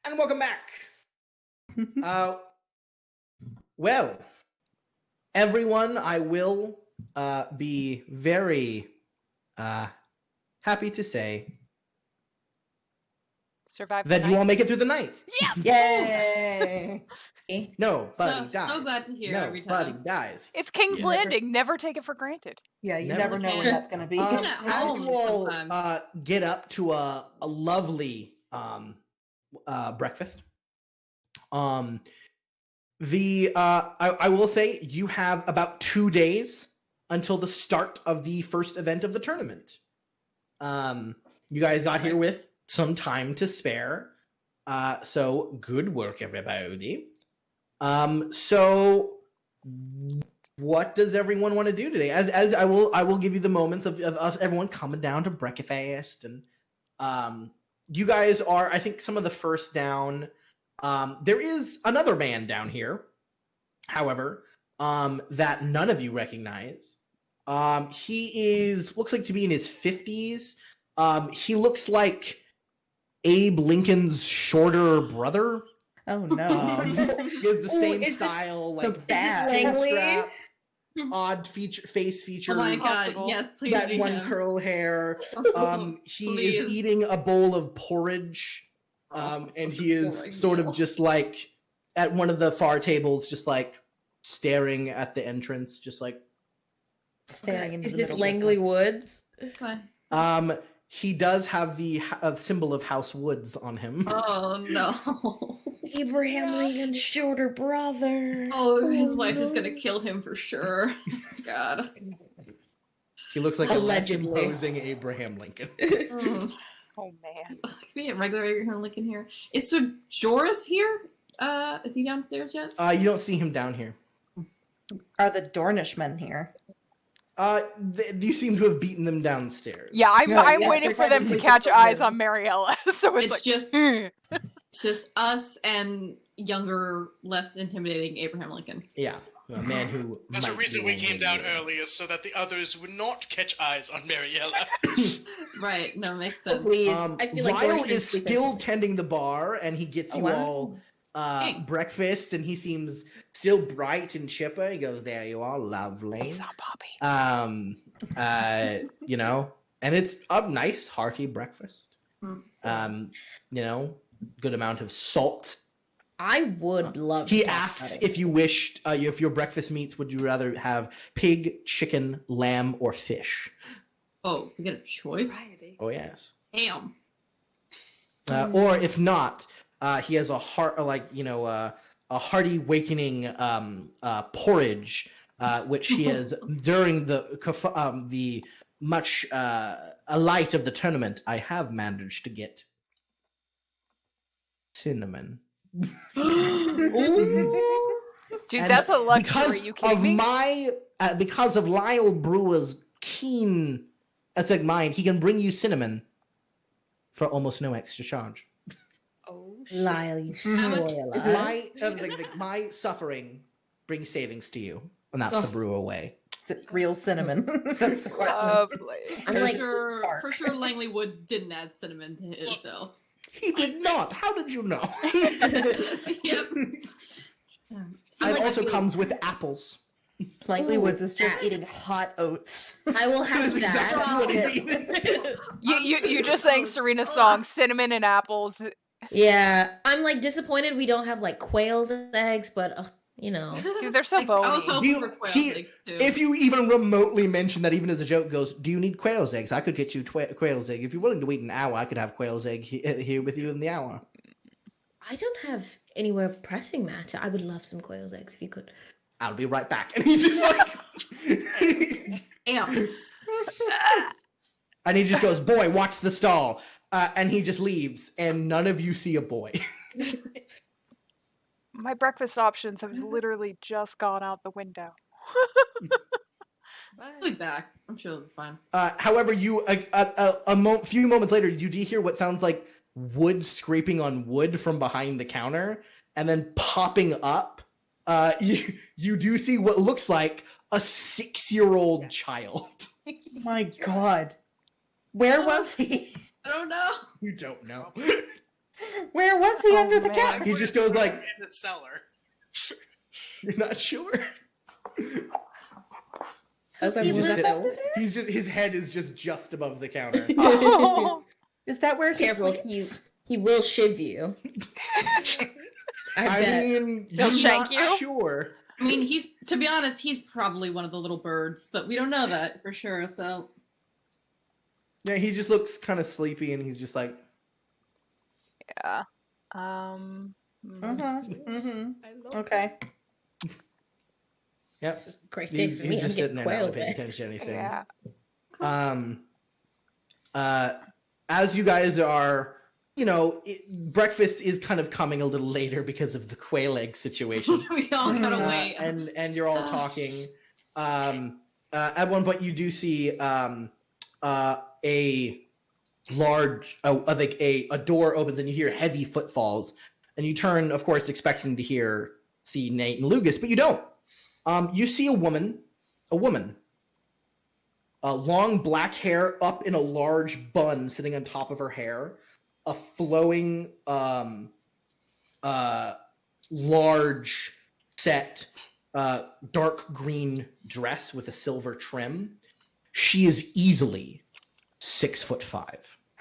And welcome back. Well, everyone, I will be very happy to say Survive the that you night. all make it through the night. Yay! Nobody dies. So glad to hear every Nobody time. dies. It's King's Yeah. Landing. Never take it for granted. Yeah, you Never never know when can. that's going to be. Even at As home you all sometimes. get up to a lovely breakfast. I will say you have about 2 days until the start of the first event of the tournament. You guys got here with some time to spare. So good work, everybody. So what does everyone want to do today? As I will give you the moments of everyone coming down to breakfast, and you guys are, I think, some of the first down. There is another man down here, however, that none of you recognize. He looks like to be in his 50s. He looks like Abe Lincoln's shorter brother. Oh no! He has the same is style, so like bad. chin-strap, odd face features. Oh my god, Impossible. yes, please that be one him. curl hair. He Please. is eating a bowl of porridge, and he is boring sort meal. of just like at one of the far tables, just like staring at the entrance, just like. Staring into Is the this middle Langley distance. Woods? Fine. He does have the symbol of House Woods on him. Oh no. Abraham Lincoln's shorter brother. Oh, his wife is gonna kill him for sure. God. He looks like a Allegedly. legend-posing Abraham Lincoln. Mm. Oh man. Can we get regular Abraham Lincoln here? Is Sir Joris here? Is he downstairs yet? You don't see him down here. Are the Dornishmen here? You seem to have beaten them downstairs. Yeah, I'm Yeah, waiting they're for them to probably catch just eyes like- on Mariella. So it's like, It's "Hmm." just us and younger, less intimidating Abraham Lincoln. Yeah, a man who. There's a might reason be we one came of down you. earlier, so that the others would not catch eyes on Mariella. Right, no, makes sense. Please. I feel like Lyle Dornisman is sleeping. still tending the bar, and he gets Oh, you wow. all Hey. breakfast, and he seems still bright and chipper. He goes, "There you are, lovely." He's on Bobby. You know, and it's a nice hearty breakfast. Mm. Good amount of salt. I would love. He cat asks cutting. if you wished, if your breakfast meats, would you rather have pig, chicken, lamb, or fish? Oh, we get a choice? Oh yes. Damn. Or if not, he has a hearty awakening porridge, which he has during the much light of the tournament. I have managed to get cinnamon. Ooh. Dude, And that's a luxury. because You kidding of me? because of Lyle Brewer's keen ethic mind, he can bring you cinnamon for almost no extra charge. Oh, Lyle, you How much spoiler. is My suffering brings savings to you, and that's the brewer way. Is it real cinnamon? That's the question. lovely. I'm For like, sure, dark. for sure Langley Woods didn't add cinnamon to his, though. He did not. How did you know? Yep. It like- also comes with apples. Langley Ooh, Woods is just that- eating hot oats. I will have That's exactly that. what he did. You just sang Serena's song, "Cinnamon and Apples." Yeah, I'm like disappointed we don't have like quail's eggs, but Dude, they're so I was bony. hoping for quail eggs, too. If you even remotely mention that, even as a joke, goes, "Do you need quail's eggs? I could get you quail's egg. If you're willing to wait an hour, I could have quail's egg here with you in the hour." I don't have anywhere pressing matter. I would love some quail's eggs if you could. I'll be right back. And he just like, Damn. and he just goes, "Boy, watch the stall." And he just leaves, and none of you see a boy. My breakfast options have literally just gone out the window. I'll be back. I'm sure it'll be fine. However, you few moments later, you do hear what sounds like wood scraping on wood from behind the counter, and then popping up. You do see what looks like a 6-year-old child. My God. Where was he? I don't know. You don't know. Where was he Oh, under the man. counter? He just goes like, in the cellar. you're not sure. Does he he just live live sits- over over there? He's just his head is just above the counter. Oh. Is that where he Careful, sleeps? he will shiv you. I bet. mean, He'll you're shank not you? sure. I mean, to be honest, he's probably one of the little birds, but we don't know that for sure. So Yeah, he just looks kind of sleepy, and he's just like, Yeah. Mm-hmm. Okay. yep. This is a great day He's, for he's me. I'm just sitting getting there, not quailed paying there. attention to anything. Yeah. As you guys are, breakfast is kind of coming a little later because of the quail egg situation. we all gotta wait. and you're all talking. At one point, you do see a large, like a door opens, and you hear heavy footfalls, and you turn, of course, expecting to see Nate and Lucas, but you don't. You see a woman, long black hair up in a large bun sitting on top of her hair, a flowing, large set, dark green dress with a silver trim. She is easily 6'5".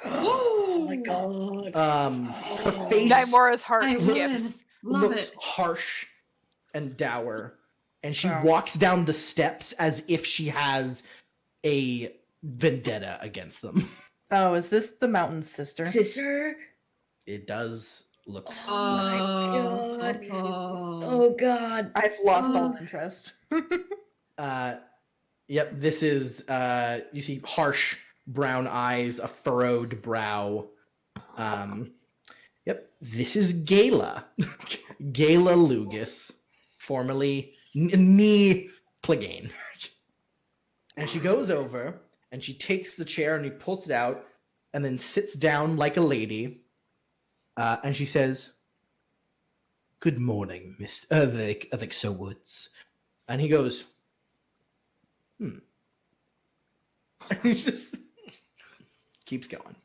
Oh my god. Her face Nymora's heart I skips. Love looks it. harsh and dour, and she Wow. walks down the steps as if she has a vendetta against them. Oh, is this the mountain's sister? Sister? It does look. Oh my god. Oh. Oh god. I've lost all Oh. interest. Yep, this is. You see harsh brown eyes, a furrowed brow. Yep, this is Gala. Gala Lugus, formerly Nee Clegane. And she goes over and she takes the chair and he pulls it out and then sits down like a lady. And she says, "Good morning, Miss Sir Woods." And he goes, And he just keeps going.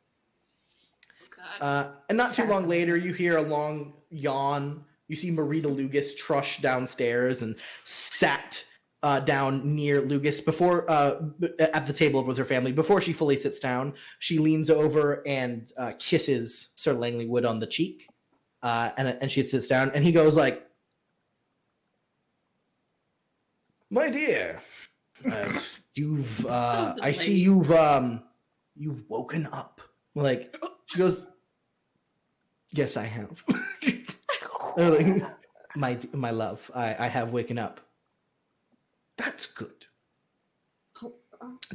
And not too long later, you hear a long yawn. You see Marita Lugus trush downstairs and sat down near Lugus before at the table with her family. Before she fully sits down, she leans over and kisses Sir Langley Wood on the cheek, and she sits down. And he goes like, "My dear, you've I see you've woken up." Like, she goes, "Yes, I have." Like, my love, I have waken up. That's good.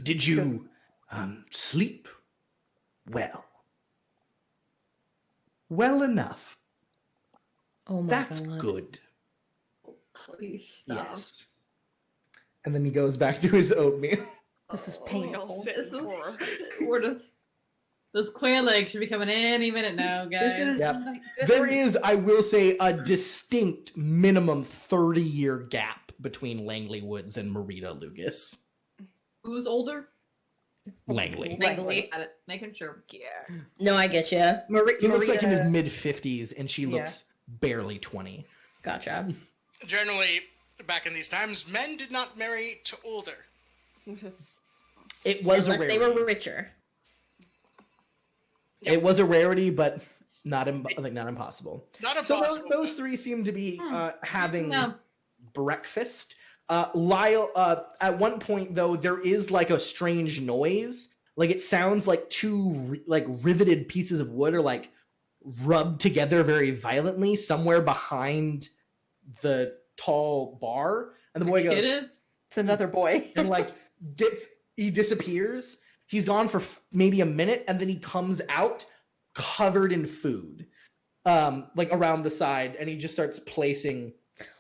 Did you sleep well? Well enough. Oh my That's god. good. Please stop. Yes. And then he goes back to his oatmeal. This is Oh, painful. This is, we're just, those quail eggs should be coming any minute now, guys. This is Yep. There is, I will say, a distinct minimum 30-year gap between Langley Woods and Marita Lugus. Who's older? Langley. Langley. Got it. Making sure. Yeah. No, I get you. He looks like in his Marita- mid-50s, and she looks barely 20. Gotcha. Generally, back in these times, men did not marry to older. It was a Unless rarity. they were richer. It was a rarity, but not impossible. Not So impossible. those three seem to be having No. breakfast. Lyle, at one point though, there is like a strange noise. Like it sounds like two riveted pieces of wood are like rubbed together very violently somewhere behind the tall bar. And the boy It goes is. It's another boy. and like he disappears. He's gone for maybe a minute, and then he comes out covered in food, like around the side, and he just starts placing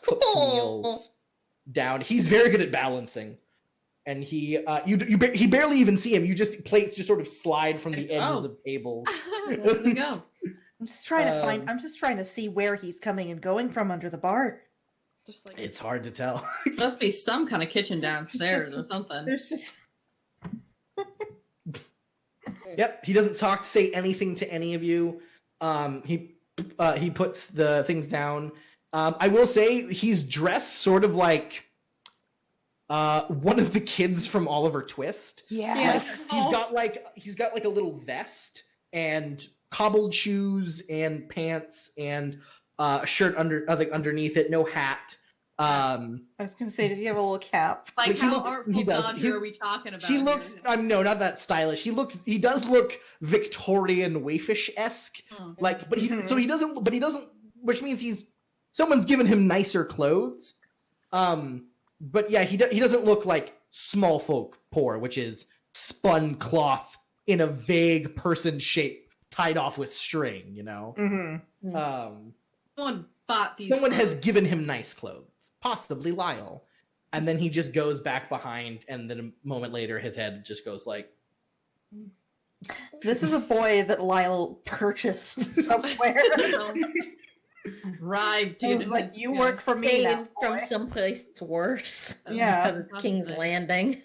cooked meals down. He's very good at balancing, and he barely even see him. You just plates just sort of slide from the edges of tables. There we go. I'm just trying to find. Um, I'm just trying to see where he's coming and going from under the bar. Just like, It's hard to tell. must be some kind of kitchen downstairs or something. There's just Yep, he doesn't say anything to any of you. He puts the things down. I will say he's dressed sort of like one of the kids from Oliver Twist. Yes. He's got like a little vest and cobbled shoes and pants and a shirt underneath it, no hat. I was going to say, did he have a little cap? Like, he how looks- artful he does. dodger are we talking about? He looks here? no, not that stylish. He does look Victorian waifish-esque. Like, but he doesn't, which means someone's given him nicer clothes. But yeah, he doesn't look like small folk poor, which is spun cloth in a vague person shape tied off with string, you know? Mm-hmm. Someone bought these. Someone has clothes. given him nice clothes, possibly Lyle. And then he just goes back behind, and then a moment later his head just goes like, This is a boy that Lyle purchased somewhere. Bribed He you. was to like, just, you yeah. work for me now, Taken from boy." someplace worse. Yeah. Because of King's Landing.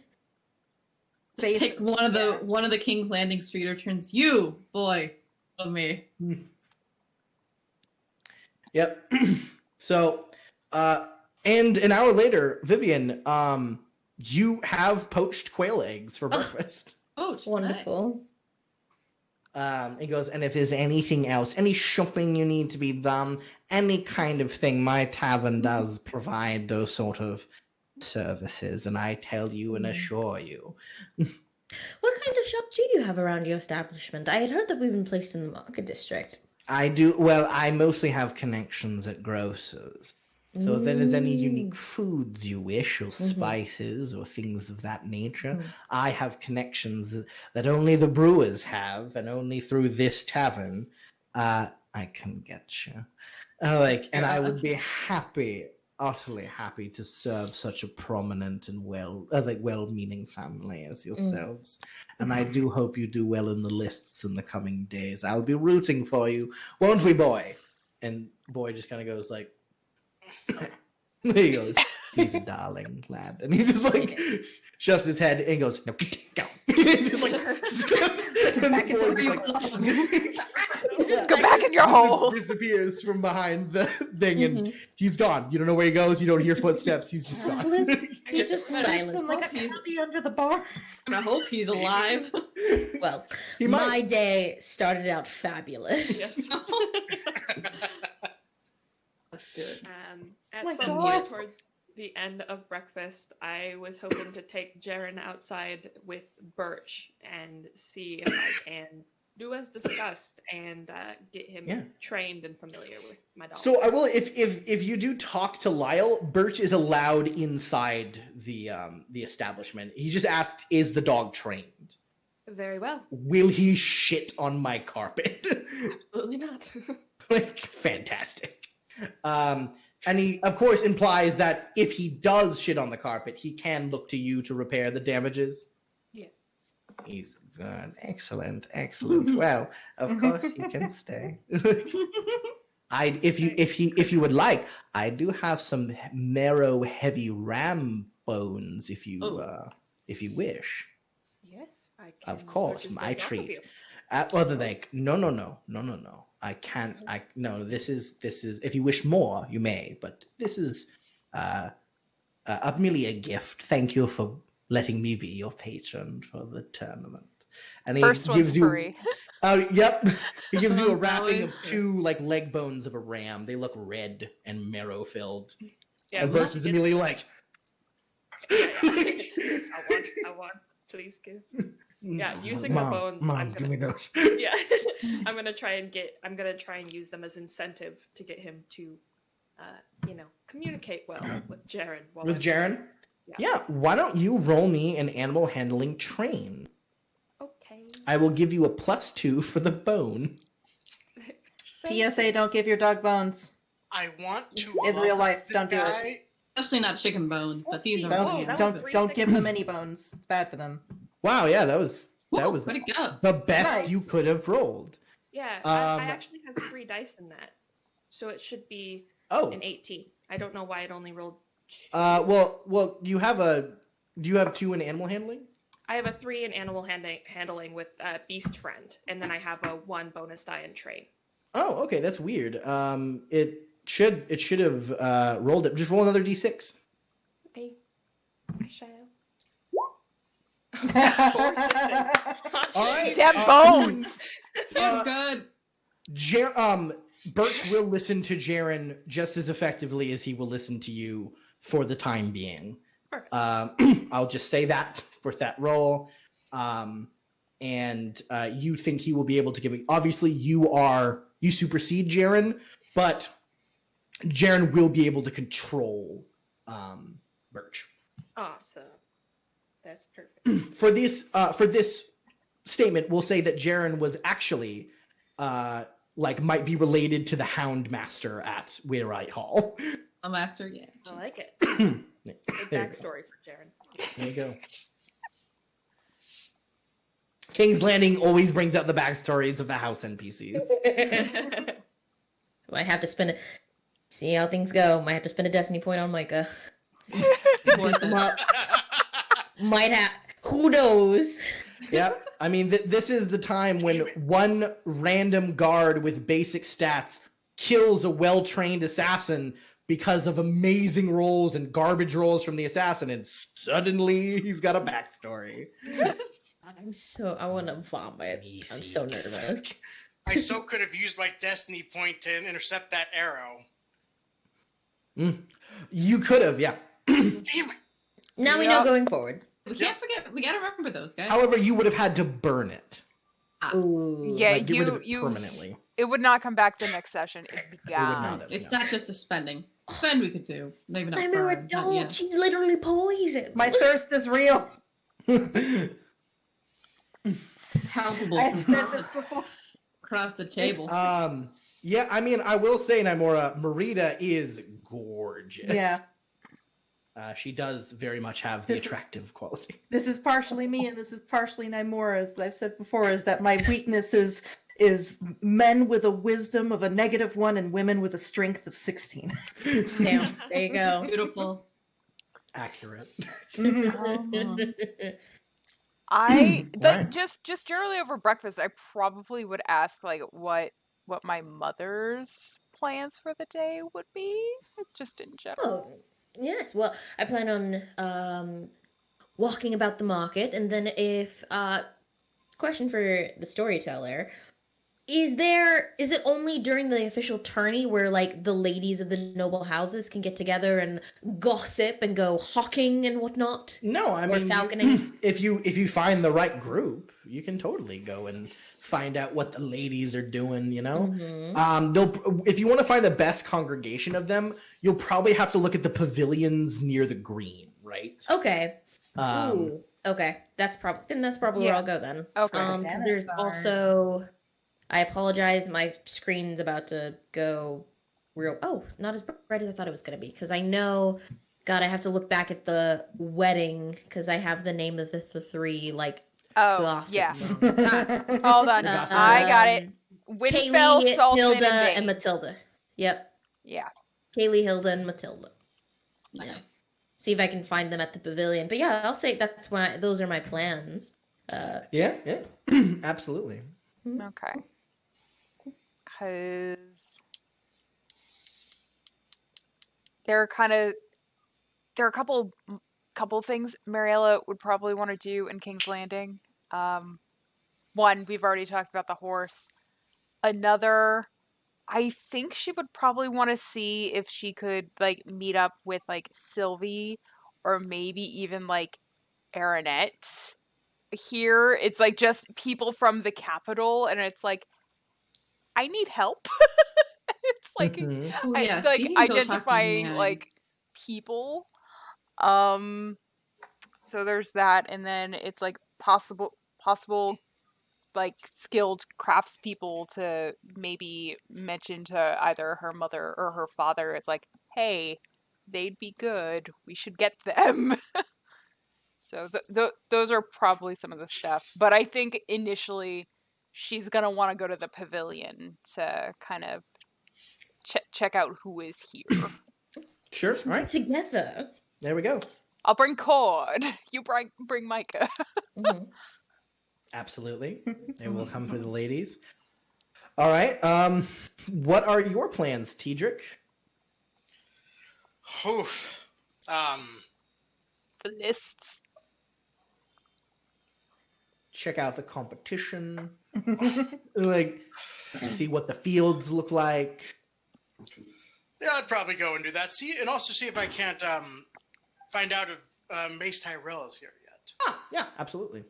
Pick one of the King's Landing street urchins. You, boy, of me. Yep. So, and an hour later, Vivian, you have poached quail eggs for breakfast. Oh, Wonderful. He goes, and if there's anything else, any shopping you need to be done, any kind of thing, my tavern does provide those sort of services, and I tell you and assure you. What kind of shop do you have around your establishment? I had heard that we've been placed in the market district. I do, well, I mostly have connections at grocers. So if there is any unique foods you wish, or spices, or things of that nature, I have connections that only the brewers have, and only through this tavern, I can get you. And I would be happy, utterly happy, to serve such a prominent and well-meaning family as yourselves. And I do hope you do well in the lists in the coming days. I'll be rooting for you, won't we, boy? And boy just kind of goes like, he goes, he's a darling lad, and he just like shoves his head and goes, no, go. Just like, Back into the Go back in your hole. Disappears from behind the thing, and he's gone. You don't know where he goes. You don't hear footsteps. He's just gone. He just silent. Listen, like a puppy under the bar. I hope he's alive. Well, He my might. day started out fabulous. Yes. That's good. At My some God. point towards the end of breakfast, I was hoping to take Jaren outside with Birch and see if I can do as discussed and get him trained and familiar with my dog. So I will. If you do talk to Lyle, Birch is allowed inside the establishment. He just asked, "Is the dog trained? Very well. Will he shit on my carpet?" Absolutely not. Like, fantastic. And he, of course, implies that if he does shit on the carpet, he can look to you to repair the damages. Yeah. He's good. Excellent. Well, of course he can stay. If you would like, I do have some marrow heavy ram bones if you wish. Yes, I can. Of course, purchase my those off of treat. you. Other than no. I can't. This is. If you wish more, you may. But this is merely a gift. Thank you for letting me be your patron for the tournament. And he First one's gives you. free. Yep. He gives you a Sounds wrapping always of two like leg bones of a ram. They look red and marrow filled. Yeah, And we'll Birch is get- immediately like. I want. Please give. Yeah, using the bones, I'm give me gonna. those. Yeah, I'm gonna try and use them as incentive to get him to, communicate well with Jaren. With Jaren? Yeah. Yeah. Why don't you roll me an animal handling train? Okay. I will give you a +2 for the bone. PSA, don't give your dog bones. I want to In real life, this don't do it. guy. Especially not chicken bones, but these are. Whoa, Don't that was don't give them 360. any bones. It's bad for them. Wow, yeah, that was Whoa, was way to go. the best Nice. you could have rolled. Yeah, Um, I actually have 3 dice in that, so it should be Oh, an 18. I don't know why it only rolled 2. well, you have do you have 2 in animal handling? I have a 3 in animal handling with Beast Friend, and then I have a 1 bonus die in train. Oh, okay, that's weird. It should have rolled it. Just roll another d6. Okay. I shall. All right. Damn bones! You're good. Birch will listen to Jaren just as effectively as he will listen to you for the time being. Perfect. I'll just say that for that roll. And you think he will be able to give it. Obviously, you supersede Jaren, but Jaren will be able to control Birch. Awesome. That's perfect. For this statement, we'll say that Jaren was actually might be related to the Hound Master at Weirlight Hall. A master, yeah. I like it. There Good you go. backstory for Jaren. There you go. King's Landing always brings out the backstories of the house NPCs. Might have to spend it. See how things go. Might have to spend a destiny point on Micah. Worth it. Might have. Who knows? Yep. I mean, this is the time when one random guard with basic stats kills a well-trained assassin because of amazing rolls and garbage rolls from the assassin, and suddenly he's got a backstory. I want to vomit. I'm so nervous. I so could have used my destiny point to intercept that arrow. You could have, yeah. Damn it! Now we know going forward. We can't forget. We gotta remember those guys. However, you would have had to burn it. Ooh. Yeah, Like, get rid of it you permanently. it would not come back the next session. It'd be It would not gone. have, It's no. not just a spending. Spend we could do. Maybe not I'm a burn. Not dog. yet. She's literally poison. My thirst is real. Palpable I've said this before. across the table. Yeah, I mean, I will say, Nymora, Marita is gorgeous. Yeah. She does very much have the This is- attractive quality. This is partially me and this is partially Nymora, as I've said before, is that my weakness is men with a wisdom of a -1 and women with a strength of 16. Damn. There you go. Beautiful. Accurate. Right. Just generally over breakfast, I probably would ask like what my mother's plans for the day would be, just in general. Oh, yes. Well, I plan on walking about the market, and then if question for the storyteller. Is it only during the official tourney where like the ladies of the noble houses can get together and gossip and go hawking and whatnot? No, I Or mean, falconing? if you find the right group, you can totally go and find out what the ladies are doing. You know, if you want to find the best congregation of them, you'll probably have to look at the pavilions near the green, right? Okay. Um, Ooh. Okay. That's probably where Yeah. I'll go then. Okay. 'Cause Then there's it's hard. also. I apologize. My screen's about to go real. Oh, not as bright as I thought it was going to be. Because I know, God, I have to look back at the wedding because I have the name of the three Oh, gossip yeah. moms. Hold on. Gossip. I got it. Winfell, Kaylee, Saltman, Hilda, and and Dane. Matilda. Yep. Yeah. Kaylee, Hilda, and Matilda. Nice. Yeah. See if I can find them at the pavilion. But yeah, I'll say those are my plans. yeah, absolutely. Okay. Because there are a couple things Mariella would probably want to do in King's Landing. One, we've already talked about the horse. Another, I think she would probably want to see if she could meet up with Sylvie or maybe even Aaronette. Here, it's just people from the capital, and it's I need help. It's Mhm. Oh, yeah, so you can go talk to identifying Nag. people. So there's that, and then it's possible skilled craftspeople to maybe mention to either her mother or her father. It's hey, they'd be good. We should get them. So those are probably some of the stuff. But I think initially she's gonna want to go to the pavilion to kind of check out who is here. Sure. All right. Together. There we go. I'll bring Cord. You bring Micah. Mhm. Absolutely. They will come for the ladies. All right. What are your plans, Tedric? Oof. The lists. Check out the competition. Like, see what the fields look like. Yeah, I'd probably go and do that. See, and also see if I can't find out if Mace Tyrell is here yet. Ah, yeah, absolutely.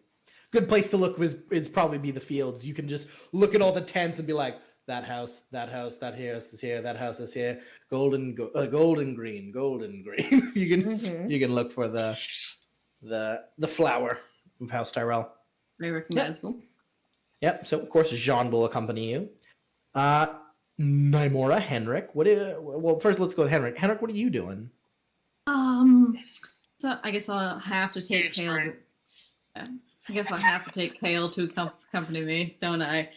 Good place to look is probably be the fields. You can just look at all the tents and be like, that house, that house is here, that house is here. Golden green. You can look for the flower of House Tyrell. Very recognizable. Yep. So of course Jean will accompany you. Nymora, Henrik. Well, first let's go with Henrik. Henrik, what are you doing? So I guess I'll have to take Kale. I guess I'll have to take Kale to accompany me, don't I?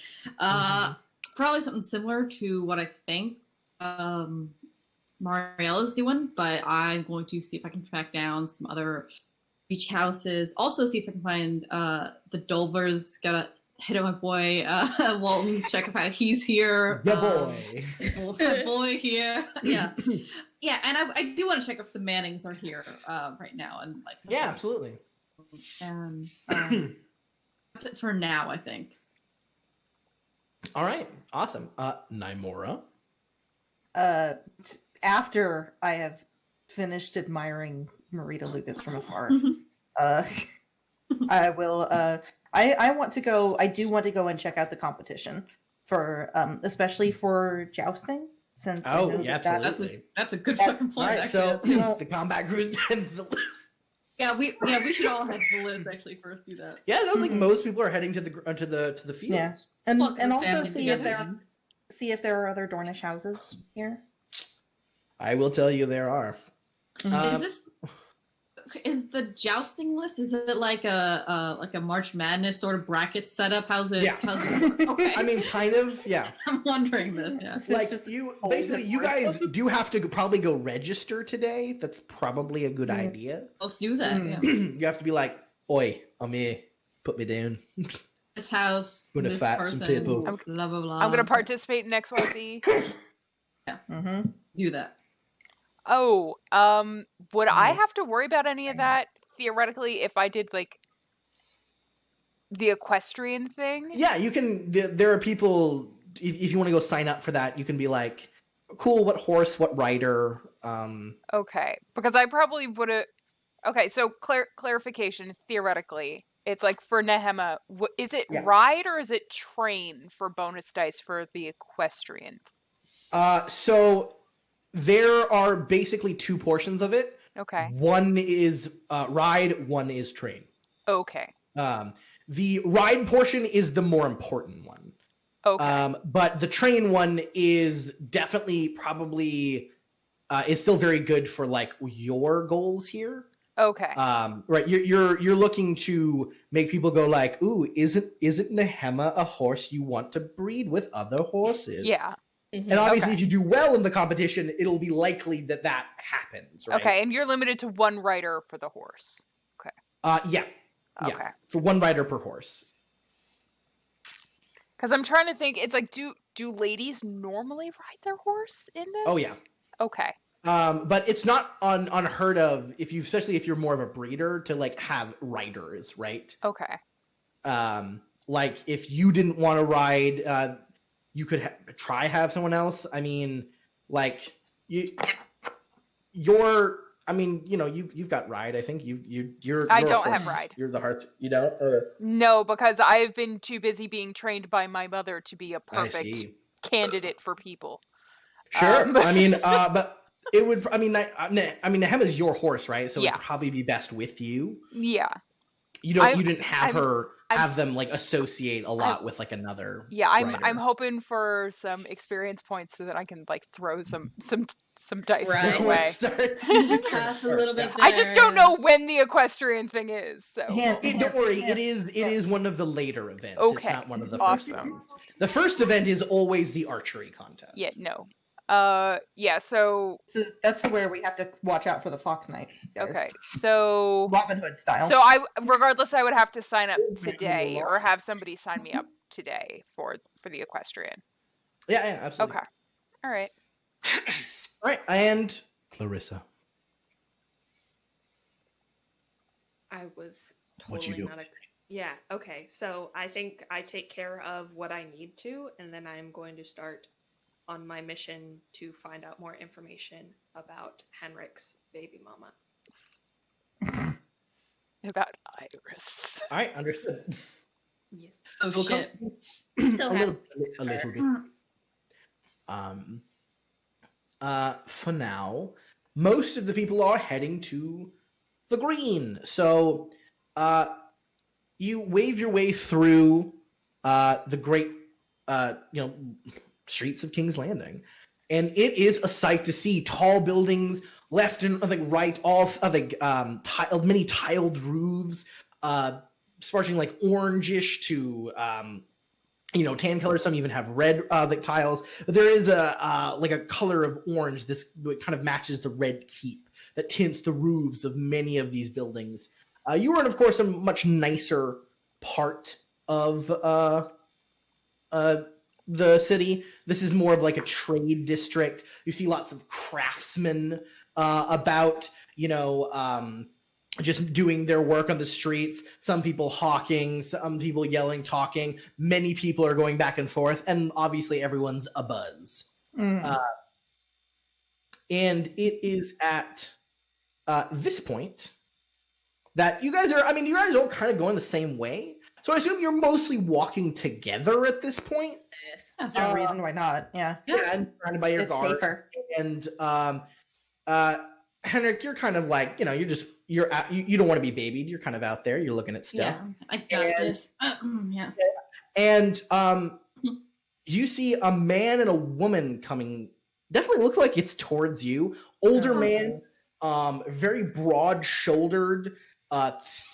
Probably something similar to what I think Mariella's doing, but I'm going to see if I can track down some other beach houses. Also, see if I can find the Dolvers. Gotta hit up my boy Walton. Check if he's here. Yeah, boy. The boy here. Yeah, yeah. And I do want to check if the Mannings are here right now. And like, Yeah, absolutely. And that's it for now, I think. All right, awesome. Nymora. After I have finished admiring Marita Lucas from afar, I will. I want to go. I do want to go and check out the competition for, especially for jousting. Since I know absolutely. That's a good fucking point. All right, Actually. so the combat crews and the list. Yeah, we should all head to the list actually first. Do that. Yeah, it sounds like most people are heading to the fields. Yeah, and Welcome and also family see if together. there are other Dornish houses here. I will tell you there are. Is the jousting list? Is it like a March Madness sort of bracket setup? How's it? Yeah. How's it work? Okay. I mean, kind of, yeah. I'm wondering this. Yeah. Like just you, hold basically, it you for- guys do have to probably go register today. That's probably a good idea. Let's do that. Yeah. You have to be like, "Oi, I'm here. Put me down." This house, Gonna this fight some person, people. blah blah blah. I'm gonna participate in XYZ. Mm-hmm. do that. Oh, would I have to worry about any of that theoretically if I did like the equestrian thing? Yeah, you can. There are people. If you want to go sign up for that, you can be like, "Cool. What horse? What rider?" Okay, because I probably would have. Okay, so clarification. Theoretically, it's like for Nehema, is it Yeah. ride or is it train for bonus dice for the equestrian? So there are basically two portions of it. Okay. One is ride. One is train. Okay. The ride portion is the more important one. Okay. But the train one is definitely probably is still very good for like your goals here. Okay. Right, you're looking to make people go like, "Ooh, isn't Nehema a horse you want to breed with other horses?" Yeah. And obviously, Okay. if you do well in the competition, it'll be likely that happens. Right? Okay, and you're limited to one rider for the horse. Yeah. Okay. For one rider per horse. Because I'm trying to think, it's like, do ladies normally ride their horse in this? Oh, yeah. Okay. But it's not unheard of especially if you're more of a breeder to like have riders, right? Okay. Like if you didn't want to ride, you could try have someone else. I mean, like you've got ride. I think you're. I you're a don't have horse. ride. You're the heart. You don't. Or... No, because I've been too busy being trained by my mother to be a I perfect see. candidate for people. Sure. I mean, but it would. I mean, Nehema's your horse, right? So Yeah. it'd probably be best with you. Yeah. You didn't have her I'm have s- them like associate a lot with like another. Yeah, I'm rider. hoping for some experience points so that I can like throw some dice Right. their way. Just pass a little bit. I just there. don't know when the equestrian thing is. So Don't worry, it is one of the later events. It's Okay, not one of the awesome. first events. The first event is always the archery contest. yeah, no. Yeah, so That's where we have to watch out for the Fox Knight. guys. okay. So Robin Hood style. So I regardless I would have to sign up today or have somebody sign me up today for the equestrian. Yeah, absolutely. Okay. All right. All right, and Clarissa. I was What you totally do? not a. Yeah, okay. So I think I take care of what I need to, and then I'm going to start on my mission to find out more information about Henrik's baby mama. About Iris. All right, understood. Yes. Oh We'll come- shit. So a happy. little bit. For now, most of the people are heading to the green. So, you wave your way through the great, streets of King's Landing, and it is a sight to see. Tall buildings, left and right, all many tiled roofs, sparkling like orangish to tan color. Some even have red tiles. But there is a color of orange. This kind of matches the red keep that tints the roofs of many of these buildings. You are in, of course, a much nicer part of the city. This is more of like a trade district. You see lots of craftsmen about, just doing their work on the streets. Some people hawking, some people yelling, talking. Many people are going back and forth, and obviously everyone's abuzz. And it is at this point that you guys all kind of going the same way. So I assume you're mostly walking together at this point. There's no reason why not. Yeah. Yeah, and surrounded by your It's guard. safer. And Henrik, you're kind of like, you don't want to be babied. You're kind of out there. You're looking at stuff. Yeah, I got this. Yeah. And you see a man and a woman coming. Definitely look like it's towards you. Older man, very broad-shouldered,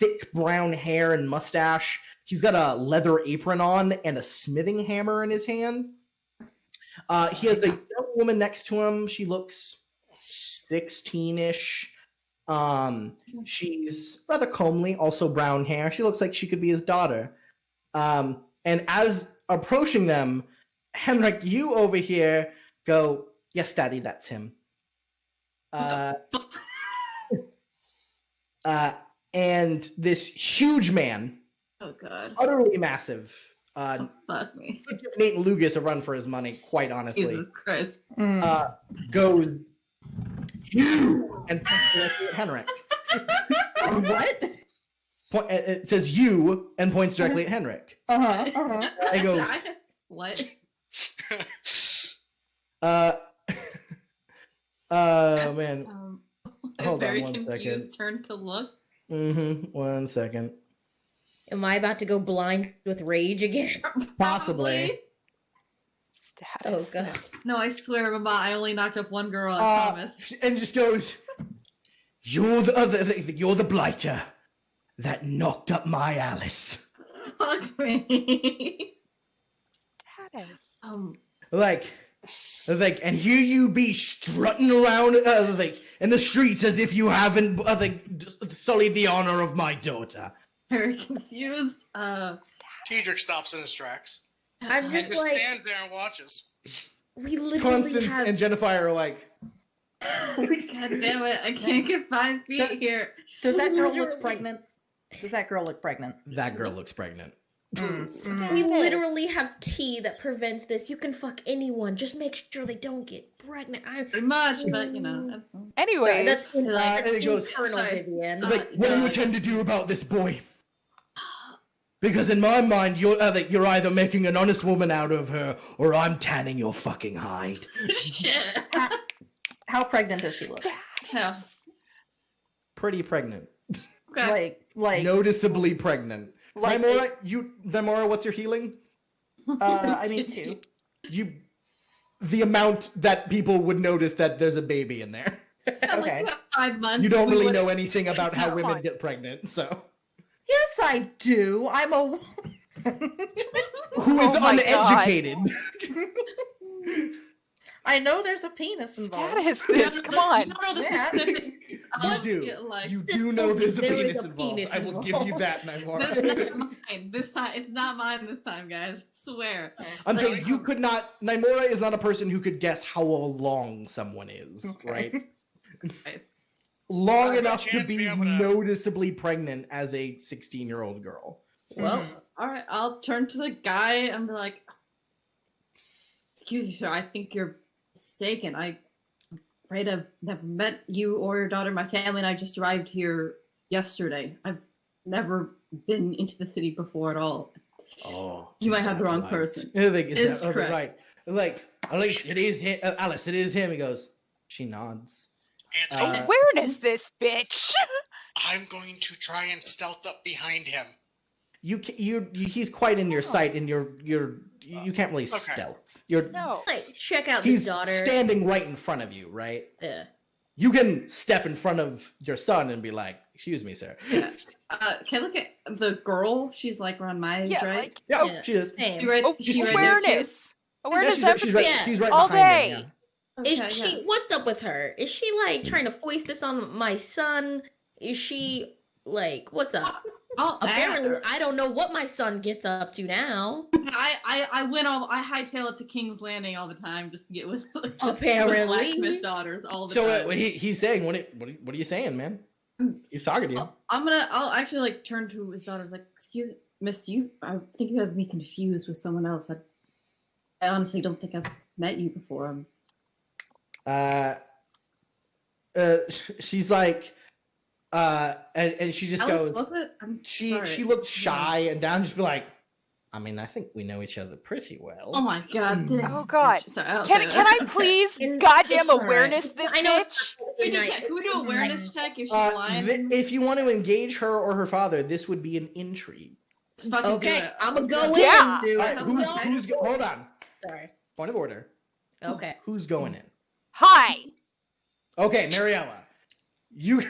thick brown hair and mustache. He's got a leather apron on and a smithing hammer in his hand. He has a young woman next to him. She looks 16-ish. She's rather comely, also brown hair. She looks like she could be his daughter. And as approaching them, Henrik, you over here go, "Yes, Daddy, that's him." And this huge man, Oh god. utterly massive, Oh, fuck me. could give Nate Lucas a run for his money, quite honestly, Jesus Christ. goes, "You," and points directly at Henrik. What? It says "you" and points directly at Henrik. It goes, What? man. Hold on Very one confused second. turn to look. 1 second. Am I about to go blind with rage again? Possibly. Status. Oh, God. No, I swear, Mama, I only knocked up one girl, I promise. And just goes, you're the blighter that knocked up my Alice. Fuck me. Status. Like, and here you be strutting around in the streets as if you haven't sullied the honor of my daughter. Very confused. Teedrick stops in his tracks. I'm He just just like, stands there and watches. we literally Constance have. and Jennifer are like, God damn it, I can't get 5 feet here. Does that girl Literally. look pregnant? Does that girl look pregnant? that girl looks pregnant. We literally have tea that prevents this. You can fuck anyone. Just make sure they don't get pregnant. Pretty much, but Anyways, Sorry, that's and it goes, internal, sorry. Vivian. like, what do you intend to do about this boy? Because in my mind, you're either making an honest woman out of her, or I'm tanning your fucking hide. Shit. How pregnant does she look? Yeah. Pretty pregnant. Okay. Like Noticeably pregnant. Like Dimora, what's your healing? I mean 2. The amount that people would notice that there's a baby in there. Okay. Like 5 months. You don't we really would've- know anything about how Come women on. get pregnant, so. Yes, I do. I'm a. Who is Oh my God. uneducated? I know there's a penis involved. Status this, come on. You don't know the Yeah. specifics. You do. You do know there's a There is penis a involved. penis I will give you involved. that, That's Nymora. not mine this time. It's not mine this time, guys. Swear. I'm Like- saying you could not. Nymora is not a person who could guess how long someone is, Okay. right? Nice. Long Good enough to chance be be able to- noticeably pregnant as a 16-year-old girl. Well, All right, I'll turn to the guy and be like, "Excuse me, sir. I think you're mistaken. I'm afraid I've never met you or your daughter. My family and I just arrived here yesterday. I've never been into the city before at all. Oh, You might have the wrong person. I think It's okay, correct. right. Like, at least it is him. Alice, it is him. He goes. She nods. Anthony, Awareness this bitch. I'm going to try and stealth up behind him. He's quite in your sight, and you can't really Okay. stealth. You're No. like, check out he's his daughter. standing right in front of you, right? Yeah. You can step in front of your son and be like, "Excuse me, sir." Yeah. Can I look at the girl? She's like around my age, Yeah, right? like Yeah, Yeah. she is. Same. She right, oh, she right there, too? awareness. Awareness Yeah, she's empathy. right, she's right all behind him, day. Is Okay, she? yeah. What's up with her? Is she like trying to foist this on my son? Is she like what's up? I'll ask Apparently, her. I don't know what my son gets up to now. I hightail it to King's Landing all the time just to get with like, just Apparently. with blacksmith daughters all the So time. he's saying, what are you saying, man? He's talking to you. I'll actually like turn to his daughter. Like, excuse me, Miss, I think you have me confused with someone else. I honestly don't think I've met you before. She's like, and she just Alice, goes. was it? I'm sorry. She looked shy and down, just be like, I mean, I think we know each other pretty well. Oh my god. Oh god. Sorry, I'll Can say can that. I please It's goddamn alright. awareness this I know bitch? Can we do a awareness check if she's lying? If you want to engage her or her father, this would be an intrigue. Let's fucking do Okay, it. I'm gonna go Yeah. in. All right, Okay. hold on. Sorry. Point of order. Okay. Who's going in? Hi. Okay, Mariella. You're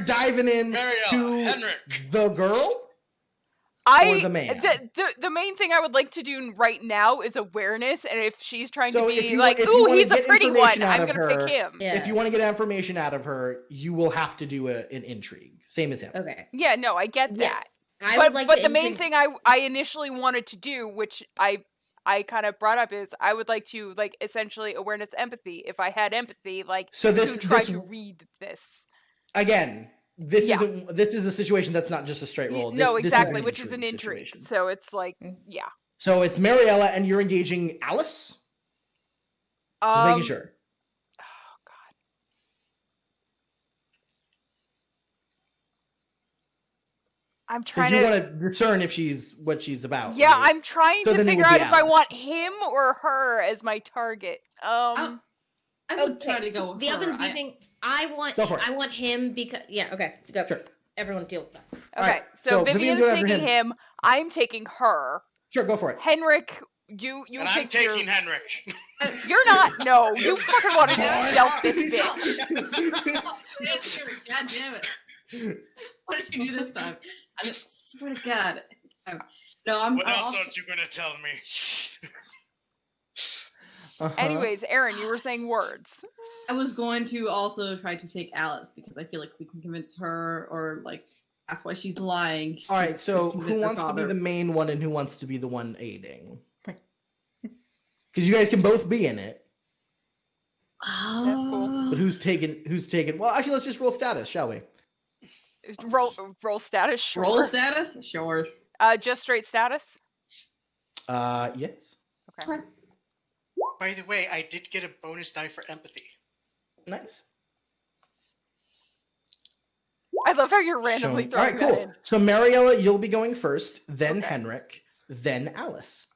diving in Mariella, to Henrik. the girl? I the man? the main thing I would like to do right now is awareness, and if she's trying So to if be you- like, if you "Ooh, wanna he's a get pretty information one," out I'm of gonna her- pick him. Yeah. If you want to get information out of her, you will have to do an intrigue. Same as him. Okay. Yeah, no, I get Yeah. that. I But would like but to the main intrigue- thing I initially wanted to do, which I kind of brought up, is I would like to like essentially awareness empathy. If I had empathy, like So this to try this to read this. again, this Yeah. isn't. This is a situation that's not just a straight roll. No, This is exactly, an which is an intrigue. situation. So it's like, Mm. yeah. So it's Mariella, and you're engaging Alice. Just making sure. Oh god. I'm trying Because you to. want to discern if she's what she's about. Yeah, right? I'm trying So to then it figure would out be if I Alice. want him or her as my target. I would try to go with the her. oven's beeping. I want Go for it. I want him because okay, go. Sure. Everyone deal with that. Okay, Alright, so so Vivian's Vivian's going after taking him. him. I'm taking her. Sure, go for it. Henrik, you And I'm pick your. taking Henrik. You're not. No, you fucking wanted to stealth this bitch. God damn it! What did you do this time? I swear to God. No, I'm. What I'm else also- aren't you going to tell me? Uh-huh. Anyways, Aaron, you were saying words. I was going to also try to take Alice because I feel like we can convince her, or like that's why she's lying. All right. So Convince who her wants to be father. the main one, and who wants to be the one aiding? Because you guys can both be in it. That's cool. But who's taking? Well, actually, let's just roll status, shall we? Roll status. Sure. Roll status? Sure. Just straight status. Yes. Okay. By the way, I did get a bonus die for empathy. Nice. I love how you're randomly All throwing right, that cool. in. So Mariella, you'll be going first, then Okay. Henrik, then Alice.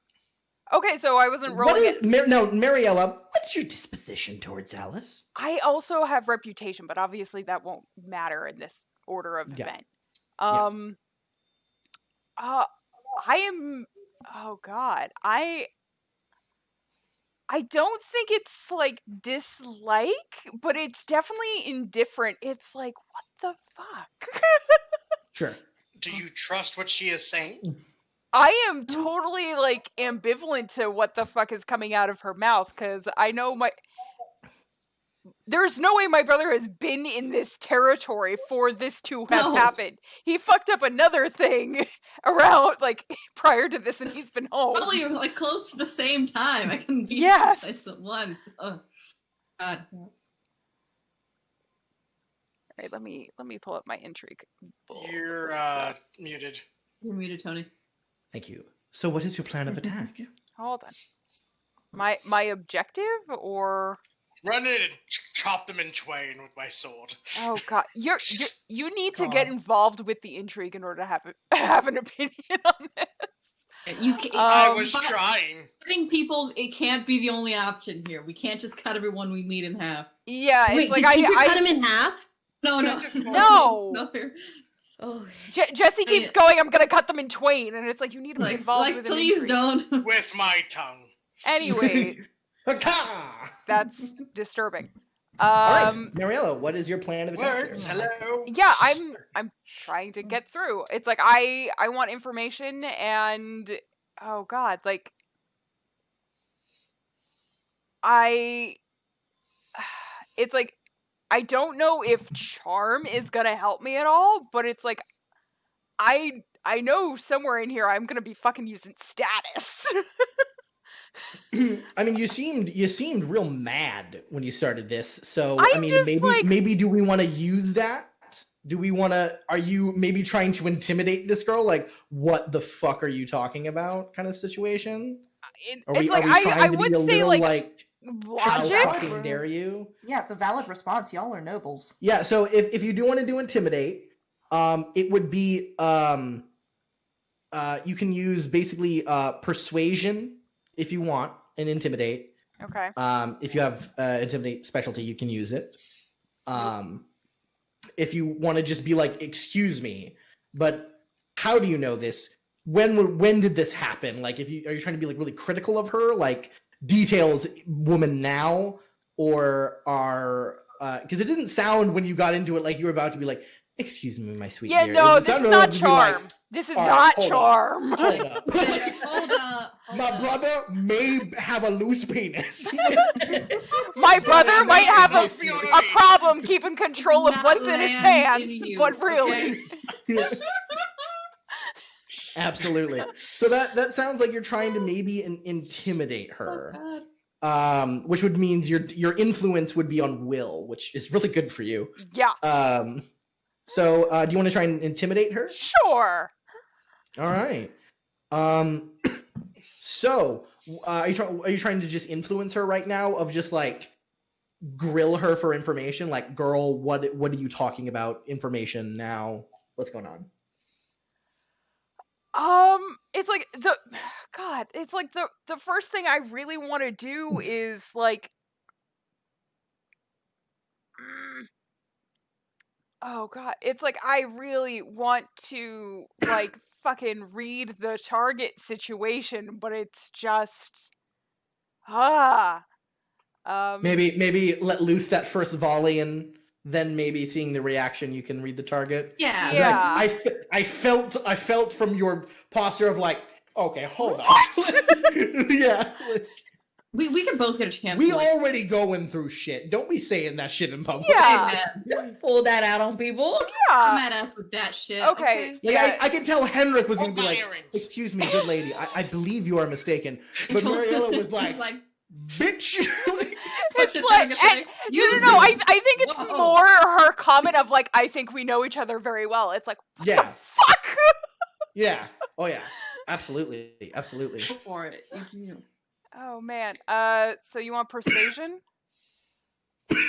Okay, so I wasn't rolling it. Mariella, what's your disposition towards Alice? I also have reputation, but obviously that won't matter in this order of Yeah. event. Yeah. I am. Oh God, I don't think it's like dislike, but it's definitely indifferent. It's like, what the fuck? Sure. Do you trust what she is saying? I am totally like ambivalent to what the fuck is coming out of her mouth because I know there's no way my brother has been in this territory for this to have No. happened. He fucked up another thing around, like, prior to this, and he's been home. Probably like close to the same time. I can be Yes. precise at once. Oh, God. All right, let me pull up my intrigue. You're muted. You're muted, Tony. Thank you. So, what is your plan of attack? Hold on. My objective, or Run in and chop them in twain with my sword. oh god, you need to get involved with the intrigue in order to have an opinion on this. You can, I was but trying. cutting people, it can't be the only option here. We can't just cut everyone we meet in half. Yeah, it's Wait, like did you cut I him in half? No. No. Oh, Jesse keeps going. I'm gonna cut them in twain, and it's like you need to be Like, involved with an please intrigue. don't. With my tongue. Anyway, Ha-ka! that's disturbing. All right, Mariella, what is your plan of attack? Words, here? hello. Yeah, I'm trying to get through. It's like I want information, and oh god, like it's like I don't know if charm is gonna help me at all, but it's like I know somewhere in here I'm gonna be fucking using status. I mean, you seemed real mad when you started this. So I'm I mean, just, maybe like- maybe do we want to use that? Do we want to? Are you maybe trying to intimidate this girl? Like, what the fuck are you talking about? Kind of situation. It's like I would say like how logic. fucking dare you? Yeah, it's a valid response. Y'all are nobles. Yeah. So if you do want to do intimidate, it would be you can use basically persuasion if you want and intimidate. Okay. If you have intimidate specialty, you can use it. If you want to just be like, excuse me, but how do you know this? When did this happen? Like, are you trying to be like really critical of her? Like, details, woman, now, or are because it didn't sound when you got into it like you were about to be like, excuse me, my sweet Yeah, dear. no, It this is sounded not like you'd be like, charm. This is "All right, not hold up, charm. hold up. Hold up. My brother may have a loose penis. My brother might have a Let's be honest. problem keeping control of Not what's in his land pants, in you, but really, okay? Absolutely. So that sounds like you're trying to maybe intimidate Oh, her, God. which would mean your influence would be on will, which is really good for you. yeah, So do you want to try and intimidate her? sure. All right. So are you trying to just influence her right now? Of just like grill her for information, like, girl, what are you talking about? Information now. What's going on? It's like it's like the first thing I really want to do is like oh god, it's like I really want to like fucking read the target situation, but it's just Maybe let loose that first volley, and then maybe seeing the reaction, you can read the target. Yeah. Yeah. Like, I felt from your posture of like, okay, hold on. Yeah. We can both get a chance. We to, like, already going through shit. Don't be saying that shit in public. Yeah. Hey, man. don't pull that out on people. I'm yeah. mad ass with that shit. Okay. Like, Yeah. I could tell Henrik was going Hold to be my like, earrings. excuse me, good lady, I believe you are mistaken. But Mariella was like, bitch. It's like, and no, I think it's Whoa. more her comment of like, I think we know each other very well. It's like, what the Yeah. fuck? Yeah. Oh, yeah. Absolutely. Absolutely. Go for it. Oh man. So you want persuasion?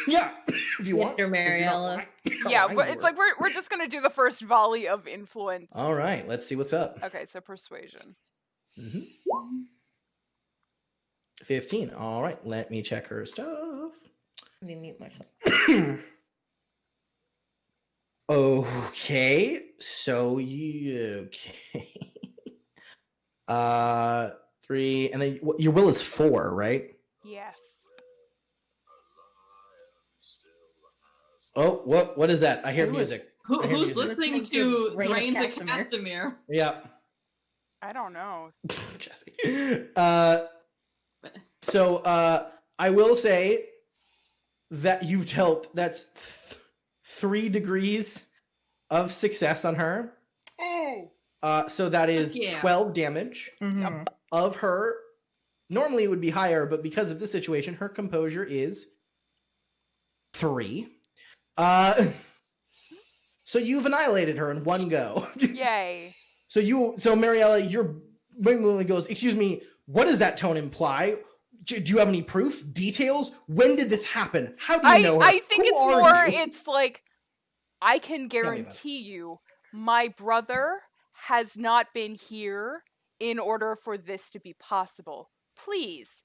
Yeah. If you want. Mr. Mariella. Yeah, but it's like we're just gonna do the first volley of influence. All right. Let's see what's up. Okay, so persuasion. 15. All right. Let me check her stuff. Let me mute myself. Okay. So you okay. 3, and then your will is 4, right? Yes. Oh, what is that? I hear Who is- music. Who's I hear music. listening Listening to to Reign of Reigns of Castamere. Castamere? Yeah. I don't know. Jesse. So I will say that you've dealt. That's 3 degrees of success on her. Oh, So that is Yeah. 12 damage Mhm. of her. Normally it would be higher, but because of this situation, her composure is 3. So you've annihilated her in one go. Yay. So Mariella, your Ringling goes, excuse me, what does that tone imply? Do you have any proof? Details? When did this happen? How do you know her? I think Who it's are more, you? it's like, I can me about it. guarantee you, my brother has not been here in order for this to be possible. Please,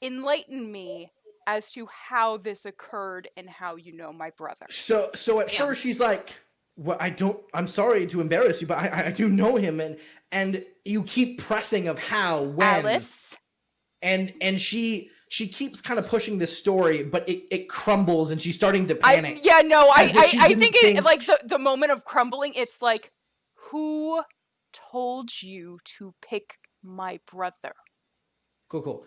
enlighten me as to how this occurred and how you know my brother. So at Yeah. first she's like, well, I'm sorry to embarrass you, but I do know him, and you keep pressing of how, when. Alice? And she keeps kind of pushing this story, but it crumbles and she's starting to panic. As if she I didn't think think- it, like, the moment of crumbling, it's like, who told you to pick my brother? Cool.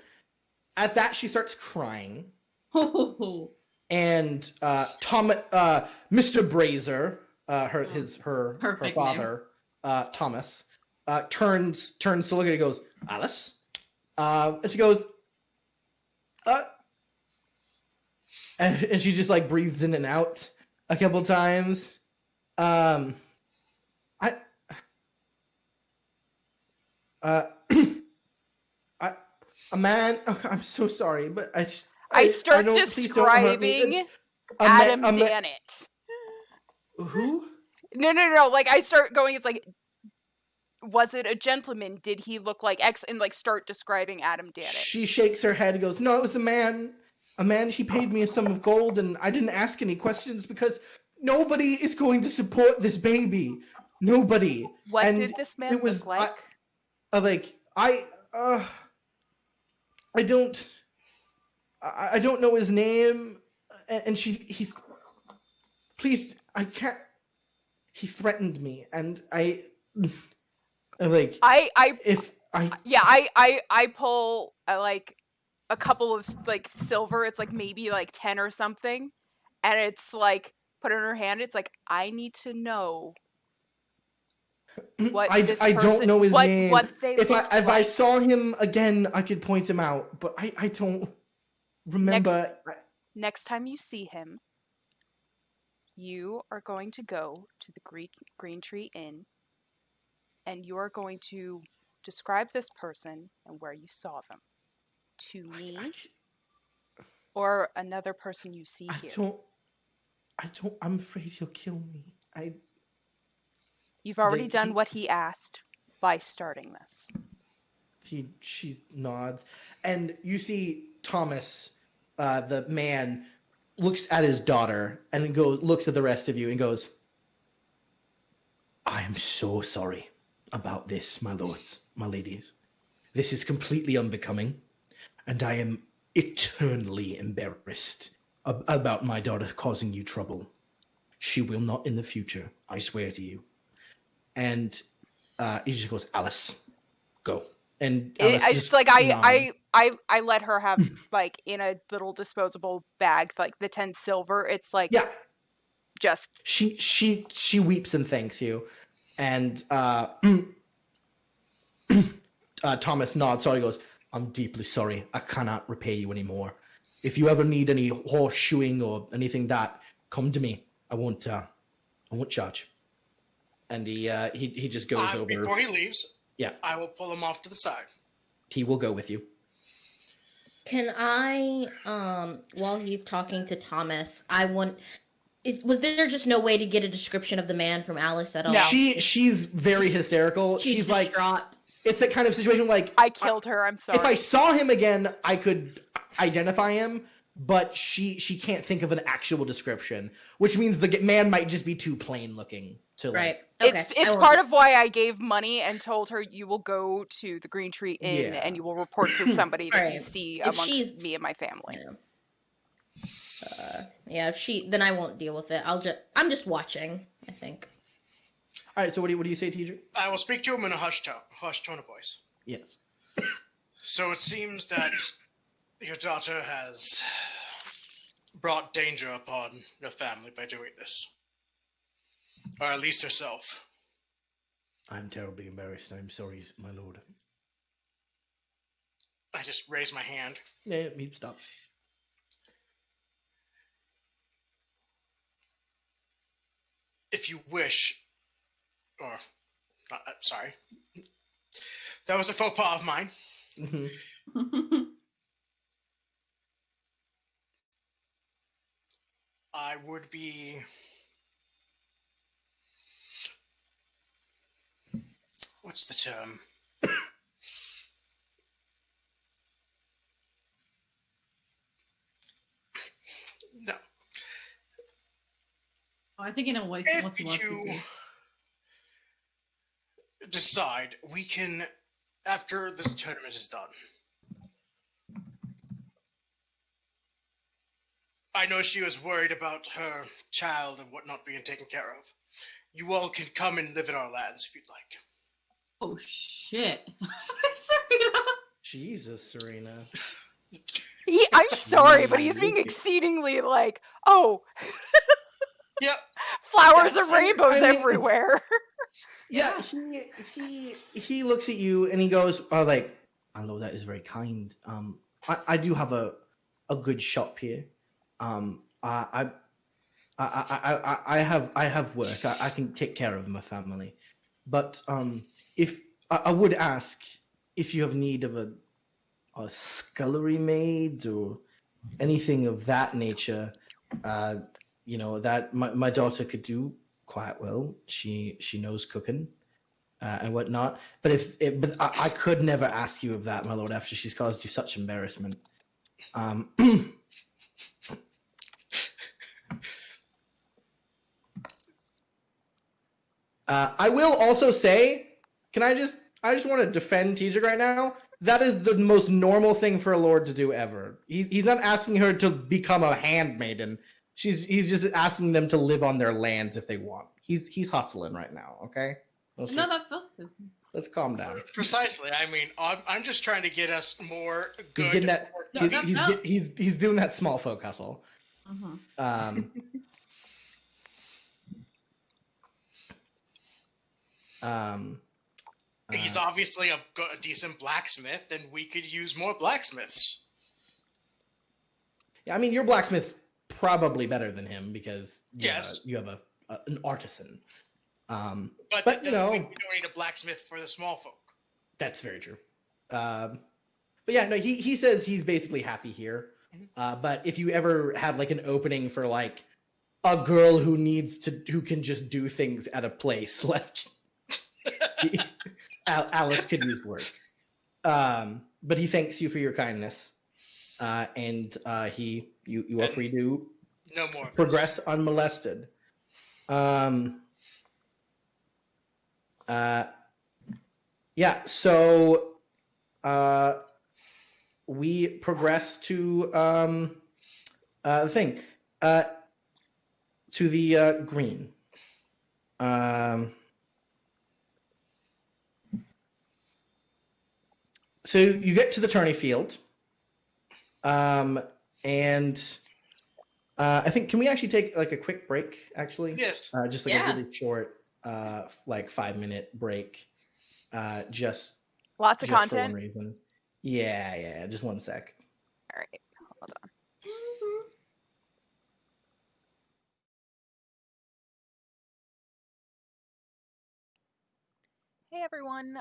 At that, she starts crying, Oh, and Mr. Brazier, her Perfect father, Thomas, turns to look at her and goes, Alice? And she goes, and she just like breathes in and out a couple times. A man. Oh, I'm so sorry, but I start don't, please don't hurt me. describing It's Adam man. Dannett. Who? No. Like, I start going, it's like, was it a gentleman? Did he look like X? And like start describing Adam Dannett. She shakes her head and goes, no, it was a man. A man, he paid me a sum of gold, and I didn't ask any questions because nobody is going to support this baby. Nobody. What And did this man it was, look like? I don't know his name, and he please, I can't. He threatened me, and I pull like a couple of like silver. It's like maybe like 10 or something, and it's like put it in her hand. It's like, I need to know what I don't know his name. What they if looked I like. saw him again, I could point him out, but I don't remember. Next time you see him, you are going to go to the Green Tree Inn, and you are going to describe this person and where you saw them to me or another person you see here. I'm afraid he'll kill me. You've already done what he asked by starting this. She nods, and you see Thomas, the man, looks at his daughter and looks at the rest of you and goes, I am so sorry about this, my lords, my ladies. This is completely unbecoming, and I am eternally embarrassed about my daughter causing you trouble. She will not in the future, I swear to you. And he just goes, Alice, go. And Alice it's like I let her have like in a little disposable bag like the 10 silver. It's like, yeah, just she weeps and thanks you, and Thomas nods. Sorry, goes, I'm deeply sorry. I cannot repay you anymore. If you ever need any horseshoeing or anything, that come to me. I won't charge. And he just goes over. Before he leaves, yeah, I will pull him off to the side. He will go with you. Can I, while he's talking to Thomas, was there just no way to get a description of the man from Alice at all? No. She's very hysterical. She's like, distraught. It's that kind of situation like, I killed her, I'm sorry. If I saw him again, I could identify him, but she can't think of an actual description, which means the man might just be too plain looking to like. Right. Okay. It's part of why I gave money and told her you will go to the Green Tree Inn and you will report to somebody that you see amongst me and my family. Yeah. Then I won't deal with it. I'm just watching, I think. All right. So what do you say, TJ? I will speak to him in a hushed tone of voice. Yes. So it seems that your daughter has brought danger upon your family by doing this. Or at least herself. I'm terribly embarrassed. I'm sorry, my lord. I just raised my hand. Yeah, he stops. If you wish, or, sorry, that was a faux pas of mine. Mm-hmm. I would be... What's the term? No. I think in a way, If you decide, we can, after this tournament is done. I know she was worried about her child and whatnot being taken care of. You all can come and live in our lands if you'd like. Oh shit! Serena. Jesus, Serena. I'm sorry, but he's being exceedingly like, oh, Yep. flowers That's- and rainbows I mean- everywhere. Yeah, he looks at you and he goes, "Oh, like, I know that is very kind. I do have a good shop here. I have work. I can take care of my family. But if I would ask if you have need of a scullery maid or anything of that nature, that my daughter could do quite well. She knows cooking and whatnot. But but I could never ask you of that, my lord, after she's caused you such embarrassment. I will also say, I just want to defend Tejik right now. That is the most normal thing for a lord to do ever. He's not asking her to become a handmaiden. He's just asking them to live on their lands if they want. He's hustling right now. Okay. Let's calm down. Precisely. I mean, I'm just trying to get us more good. He's getting that. No. He's doing that small folk hustle. Mm-hmm. He's obviously a decent blacksmith, and we could use more blacksmiths. Yeah, I mean, your blacksmith's probably better than him because Yes. you have an artisan. But But, that you doesn't know- mean we don't need a blacksmith for the small folk. That's very true. But yeah, no, he says he's basically happy here. But if you ever have like an opening for like a girl who can just do things at a place, like Alice could use work. But he thanks you for your kindness, and you are free to No more. of progress unmolested. Yeah, so we progress to the thing, to the green. So you get to the tourney field, and I think, can we actually take like a quick break? Actually, Yes. just like Yeah. a really short, like 5-minute break. Just Lots of just for one content. reason. Yeah. Just one sec. All right, hold on. Hey everyone.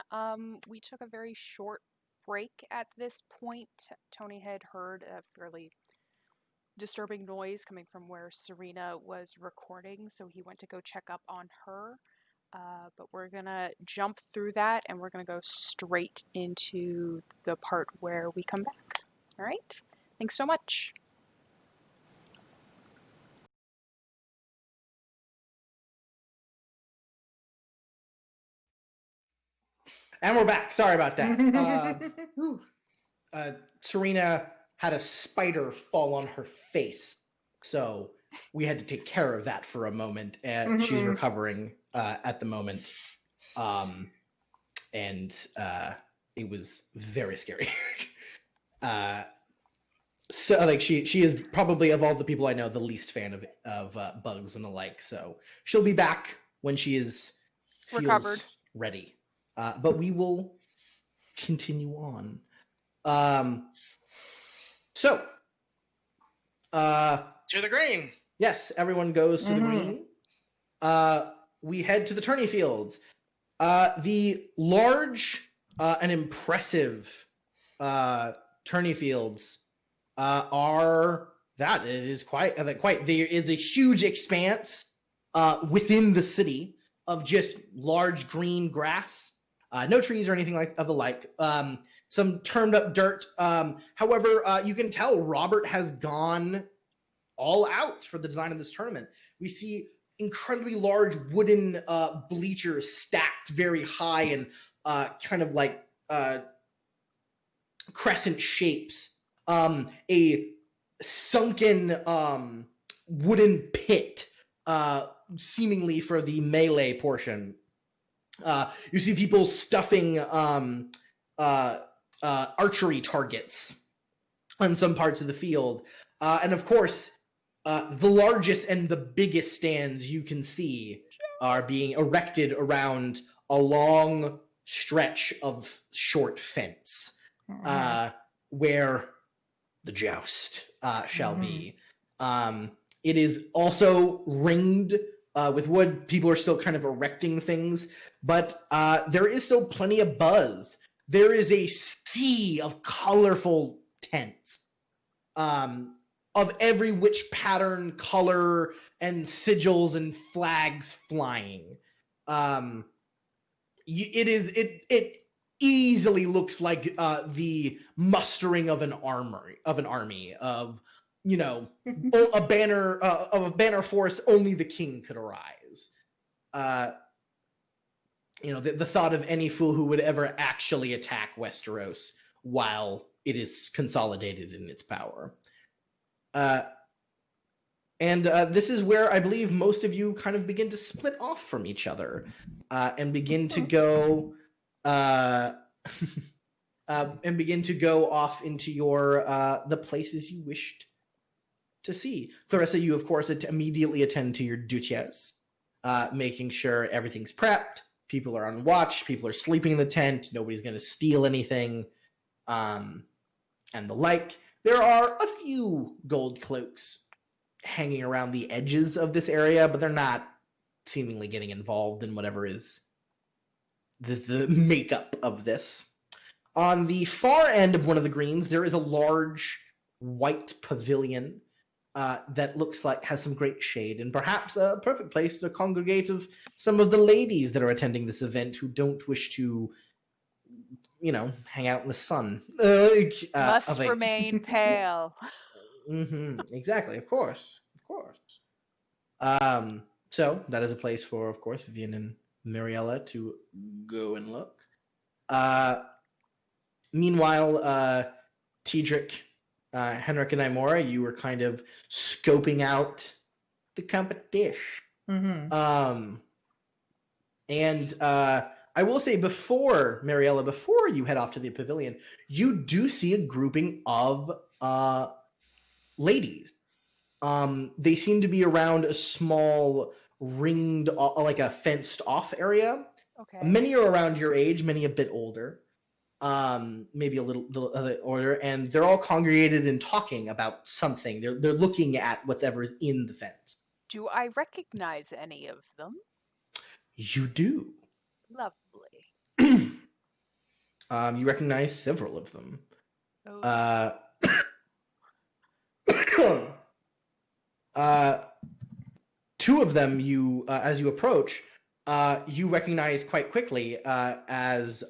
We took a very short break at this point. Tony had heard a fairly disturbing noise coming from where Serena was recording, so he went to go check up on her. But we're gonna jump through that and we're gonna go straight into the part where we come back. All right? Thanks so much. And we're back. Sorry about that. Ooh. Serena had a spider fall on her face, so we had to take care of that for a moment. And she's Mhm. recovering at the moment, and it was very scary. So like she is probably of all the people I know the least fan of bugs and the like. So she'll be back when she is Recovered. ready. But we will continue on. So To the green. yes, everyone goes to the green. We head to the tourney fields. The large and impressive tourney fields are that it is quite there is a huge expanse within the city of just large green grass, no trees or anything of the like. Some turned up dirt. However, you can tell Robert has gone all out for the design of this tournament. We see incredibly large wooden bleachers stacked very high and kind of like crescent shapes. A sunken wooden pit, seemingly for the melee portion. You see people stuffing archery targets on some parts of the field. And of course, the largest and the biggest stands you can see are being erected around a long stretch of short fence, where the joust shall be. It is also ringed with wood. People are still kind of erecting things, but there is still plenty of buzz. There is a sea of colorful tents, of every which pattern, color, and sigils and flags flying. It easily looks like the mustering of an army of a banner force only the king could arise. The thought of any fool who would ever actually attack Westeros while it is consolidated in its power. And this is where I believe most of you kind of begin to split off from each other and begin to go off into your the places you wished to see. Clarissa, you of course immediately attend to your duties, making sure everything's prepped. People are on watch. People are sleeping in the tent. Nobody's going to steal anything, and the like. There are a few gold cloaks hanging around the edges of this area, but they're not seemingly getting involved in whatever is the makeup of this. On the far end of one of the greens, there is a large white pavilion that looks like has some great shade and perhaps a perfect place to congregate of some of the ladies that are attending this event who don't wish to hang out in the sun. Must remain pale. Exactly, of course. So that is a place for, of course, Vivian and Mariella to go and look. Meanwhile, Tidrick, Henrik, and Imora, you were kind of scoping out the competition. And I will say before you head off to the pavilion, you do see a grouping of ladies. They seem to be around a small ringed, like a fenced off area. Okay. Many are around your age, many a bit older, maybe a little older, and they're all congregated and talking about something. They're looking at whatever's in the fence. Do I recognize any of them? You do. Lovely. You recognize several of them. Oh. Two of them, you as you approach, you recognize quite quickly as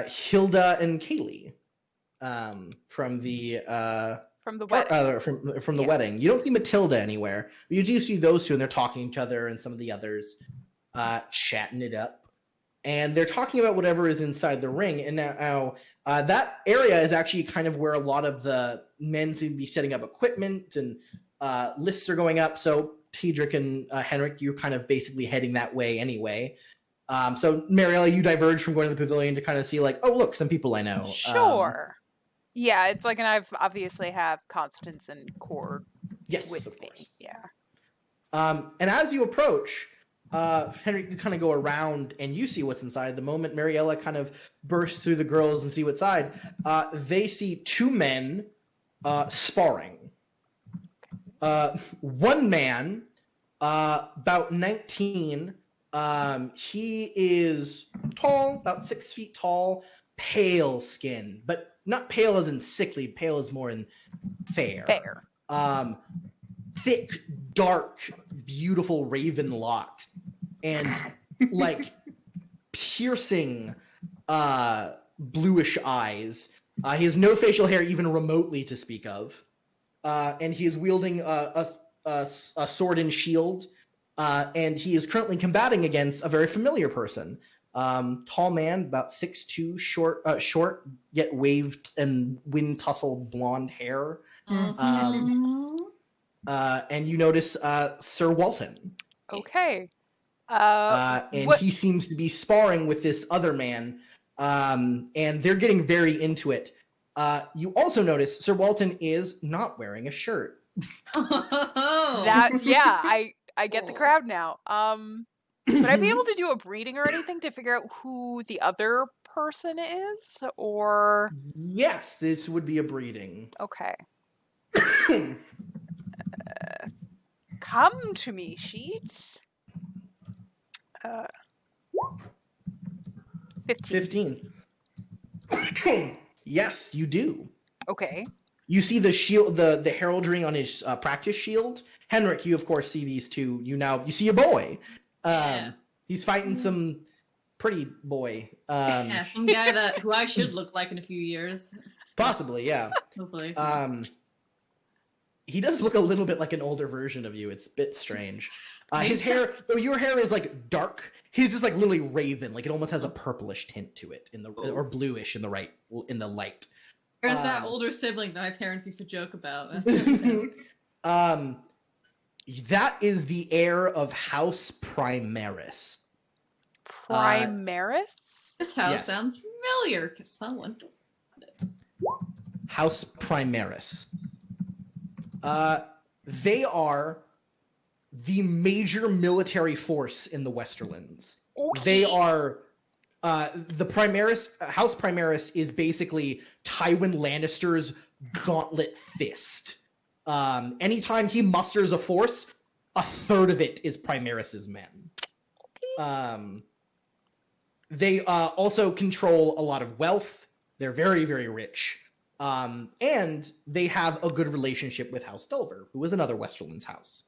Hilda and Kaylee from the wedding. From the wedding. You don't see Matilda anywhere, but you do see those two, and they're talking to each other, and some of the others chatting it up, and they're talking about whatever is inside the ring. And now that area is actually kind of where a lot of the men seem to be setting up equipment, and lists are going up. So Tidrick and Henrik, you're kind of basically heading that way anyway. So Mariella, you diverge from going to the pavilion to kind of see, like, oh look, some people I know. Sure. Yeah, it's like, and I've obviously have Constance and Cord Yes, with of me. course. Yeah. And as you approach, Henry, you kind of go around and you see what's inside. The moment Mariella kind of bursts through the girls and see what's inside, they see two men sparring. One man, about 19, he is tall, about 6 feet tall, pale skin, but not pale as in sickly, pale as more in fair. Fair. Thick, dark, beautiful raven locks, and like piercing bluish eyes. He has no facial hair even remotely to speak of, and he is wielding a sword and shield, and he is currently combating against a very familiar person. Tall man, about 6'2", short yet waved and wind tussled blonde hair. And you notice Sir Walton. Okay. And he seems to be sparring with this other man, and they're getting very into it. You also notice Sir Walton is not wearing a shirt. I get the crowd now. Would I be able to do a breeding or anything to figure out who the other person is, or? Yes, this would be a breeding. Okay. Come to me, sheet. 15. 15. Yes, you do. Okay. You see the shield, the heraldry on his practice shield. Henrik, you of course see these two. You see a boy. Yeah. He's fighting some pretty boy. Yeah, some guy who I should look like in a few years. Possibly, yeah. Hopefully. He does look a little bit like an older version of you. It's a bit strange. His hair, though your hair is like dark, his is like literally raven. Like it almost has a purplish tint to it or bluish in the light. There's that older sibling that my parents used to joke about. That is the heir of House Primaris. Primaris? This house sounds familiar because someone. House Primaris. They are the major military force in the Westerlands. Okay. They are the Primaris. House Primaris is basically Tywin Lannister's gauntlet fist. Anytime he musters a force, a third of it is Primaris's men. They also control a lot of wealth. They're very, very rich. And they have a good relationship with House Dulver, who is another Westerlands house.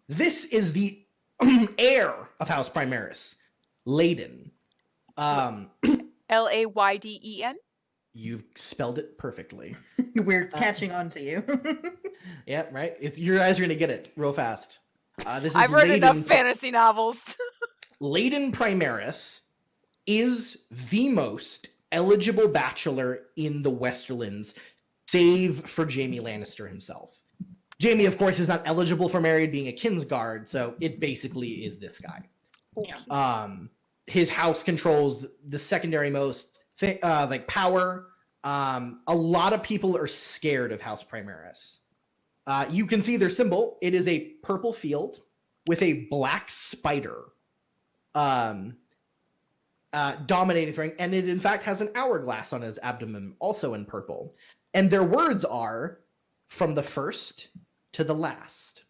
This is the heir of House Primaris, Layden. Layden? You've spelled it perfectly. We're catching on to you. Yeah, right? Your eyes are going to get it real fast. This is I've read Layden, enough fantasy novels. Layden Primaris is the most eligible bachelor in the Westerlands, save for Jaime Lannister himself. Jaime, of course, is not eligible for marriage, being a Kingsguard, so it basically is this guy. Yeah. His house controls the secondary most power. A lot of people are scared of House Primaris. You can see their symbol. It is a purple field with a black spider dominating thing, and it in fact has an hourglass on his abdomen, also in purple. And their words are, from the first to the last.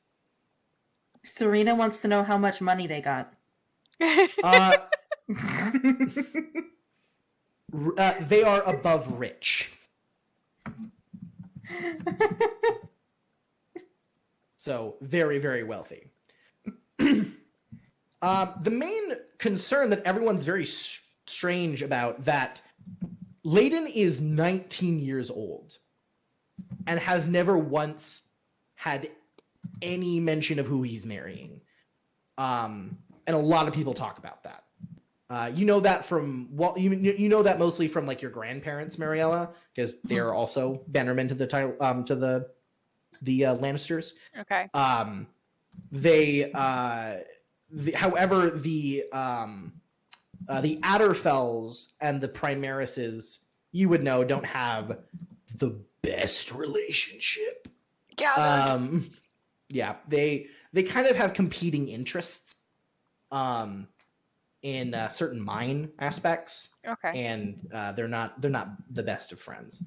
Serena wants to know how much money they got. They are above rich. So, very, very wealthy. The main concern that everyone's very strange about, that Layden is 19 years old and has never once had any mention of who he's marrying. And a lot of people talk about that. You know that from you know that mostly from like your grandparents, Mariella, because they're also bannermen to the title to the Lannisters. Okay. However, the Adderfells and the Primarises you would know, don't have the best relationship. Gathered. Yeah, they kind of have competing interests in certain mine aspects, Okay. and they're not the best of friends.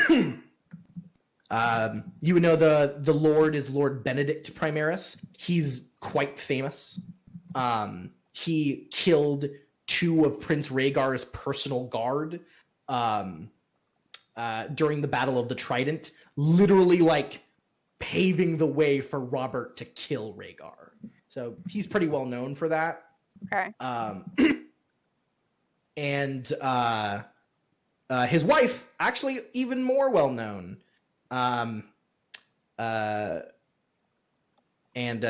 You would know the Lord is Lord Benedict Primaris. He's quite famous. He killed 2 of Prince Rhaegar's personal guard during the Battle of the Trident, literally like paving the way for Robert to kill Rhaegar. So he's pretty well known for that. Okay. And his wife, actually even more well known. And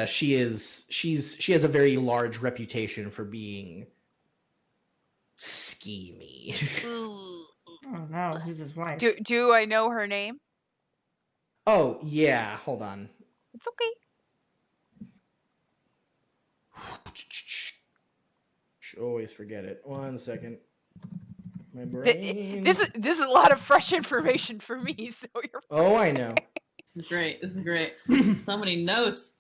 she has a very large reputation for being schemy. Oh no, who's his wife? Do I know her name? Oh yeah, hold on. It's okay. Always forget it. 1 second. My brain. This is a lot of fresh information for me. So you're. Oh, I know. This is great. So many notes.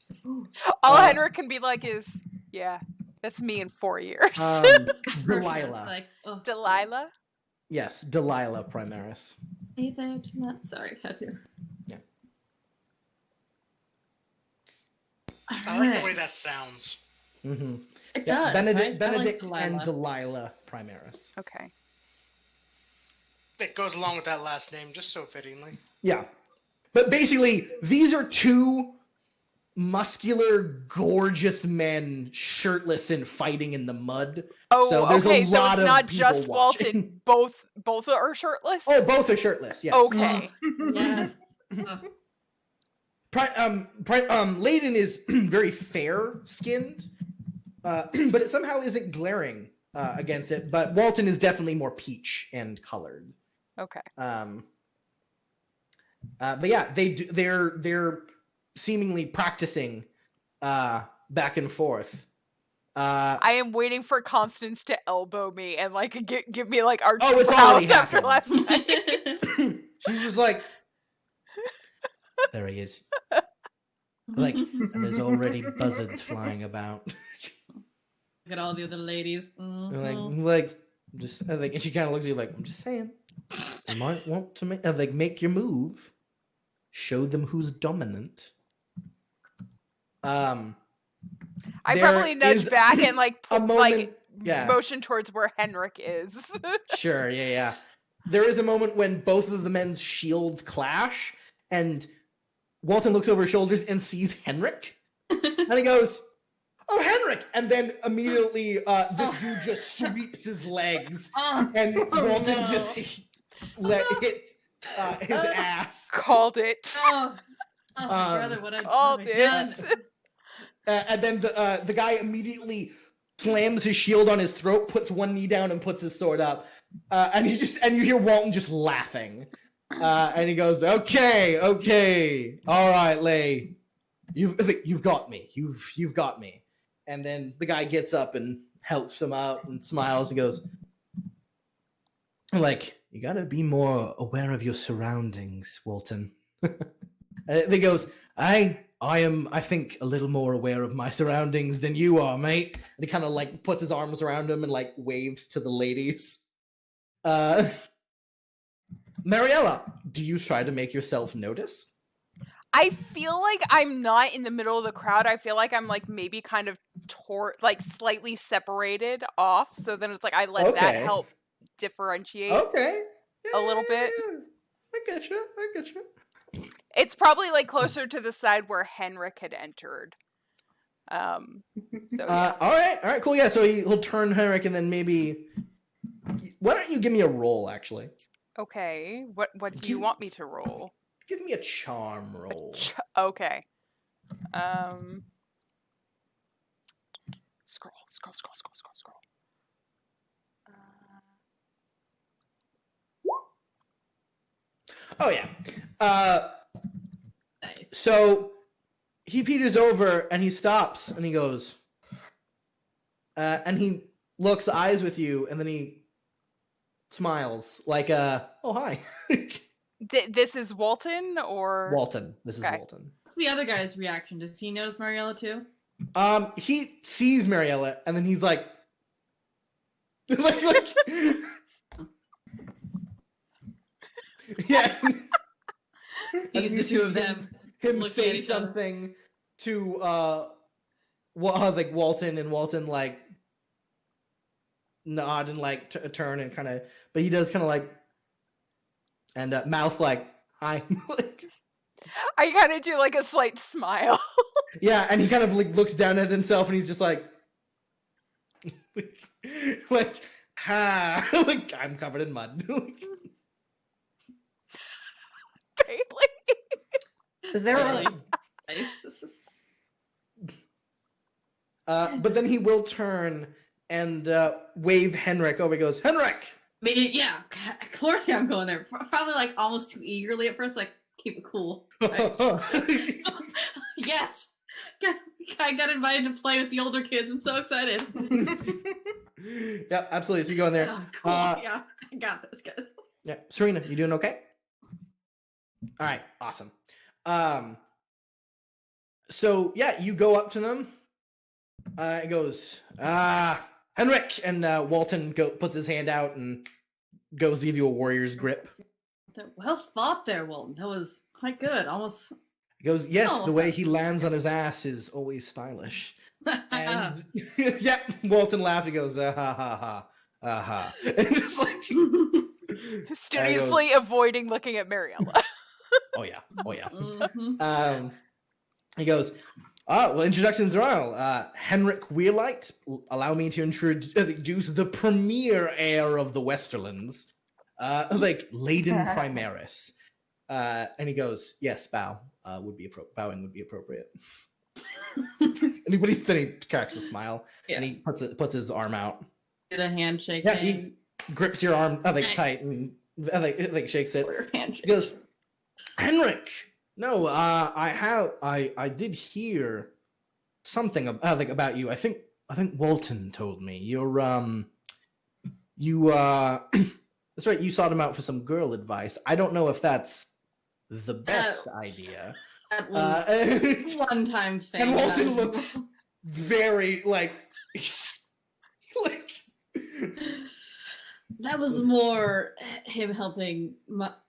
All Henrik can be like is, yeah, that's me in 4 years. Delilah. Like, oh, Delilah. Yes, Delilah Primaris. Hey there, Jeanette. Sorry, had to. Yeah. I like the way that sounds. Mm-hmm. It Yeah, does. Benedict right? and Delilah Primaris. Okay. It goes along with that last name just so fittingly. Yeah. But basically, these are 2 muscular, gorgeous men shirtless and fighting in the mud. Oh, So there's okay. a So lot it's of not people just watching. Walton. Both are shirtless. Oh, both are shirtless, yes. Okay. Yes. Layden is very fair-skinned, but it somehow isn't glaring against it. But Walton is definitely more peach and colored. Okay. But yeah, they're seemingly practicing back and forth. I am waiting for Constance to elbow me and like give me like arch Oh, it's already brows after happened. last night. She's just like, there he is. Like, and there's already buzzards flying about. Look at all the other ladies. Mhm. Like, just like, and she kind of looks at you like, I'm just saying, you might want to make your move, show them who's dominant. I There probably nudge is back and like a moment, like yeah. motion towards where Henrik is. Sure, yeah. There is a moment when both of the men's shields clash, and Walton looks over his shoulders and sees Henrik, and he goes, "Oh, Henrik!" And then immediately, this dude just sweeps his legs, and Walton just hits his ass. Called it. Oh, brother, what I Called done. it. And then the guy immediately slams his shield on his throat, puts one knee down, and puts his sword up. And you hear Walton just laughing. And he goes, "Okay, all right, Lay, you've got me. You've got me." And then the guy gets up and helps him out and smiles and goes, "Like, you gotta be more aware of your surroundings, Walton." And he goes, I am, I think, a little more aware of my surroundings than you are, mate." And he kind of like puts his arms around him and like waves to the ladies. Mariella, do you try to make yourself notice? I feel like I'm not in the middle of the crowd. I feel like I'm like maybe kind of like slightly separated off. So then it's like I let that Okay. help differentiate Okay. a little bit. I get you. It's probably like closer to the side where Henrik had entered. So yeah. All right, cool. Yeah, so he'll turn Henrik, and then maybe. Why don't you give me a roll, actually? Okay. What do you want me to roll? Give me a charm roll. Okay. Scroll. Oh yeah. Nice. So he peters over and he stops and he goes, and he looks eyes with you, and then he smiles like oh hi. This is Walton or Walton. This is Okay. Walton. What's the other guy's reaction? Does he notice Mariella too? He sees Mariella and then he's like like yeah. He's the two of them. Him looking at say each other. something to like Walton, and Walton like nod and like turn and kind of, but he does kind of like and mouth like hi. Like, I kind of do like a slight smile. yeah, and he kind of like looks down at himself and he's just like like ha like I'm covered in mud. Bailey. Is there Really? a Nice. But then he will turn and wave Henrik over. He goes, Henrik! I mean, yeah, of course I'm going there. Probably like almost too eagerly at first, like keep it cool. Right? Yes, I got invited to play with the older kids. I'm so excited. Yeah, absolutely. So you go in there. Oh, cool. Yeah, I got this, guys. Yeah, Serena, you doing okay? All right, awesome. So yeah, you go up to them. It goes, Henrik, and Walton puts his hand out and goes to give you a warrior's grip. Well fought there, Walton. That was quite good. Almost. He goes, yes, Oh, the way thank he lands on his ass is always stylish. And yeah, Walton laughed. He goes, ha ha ha, and just like Studiously avoiding looking at Mariella. oh yeah. Mhm. He goes, well, introductions are all. Henrik Weirlight, allow me to introduce the premier heir of the Westerlands, like Leyden Primaris. And he goes, yes, bowing would be appropriate. Anybody then he cracks a smile, Yeah. and he puts his arm out. Did a handshake. Yeah, thing. he grips your arm Nice. tight and like shakes it. Or handshake. He goes, Henrik. No, I did hear something about you. I think Walton told me you're that's right. You sought him out for some girl advice. I don't know if that's the best idea. That was one-time thing. And Walton that- looks very like That was more him helping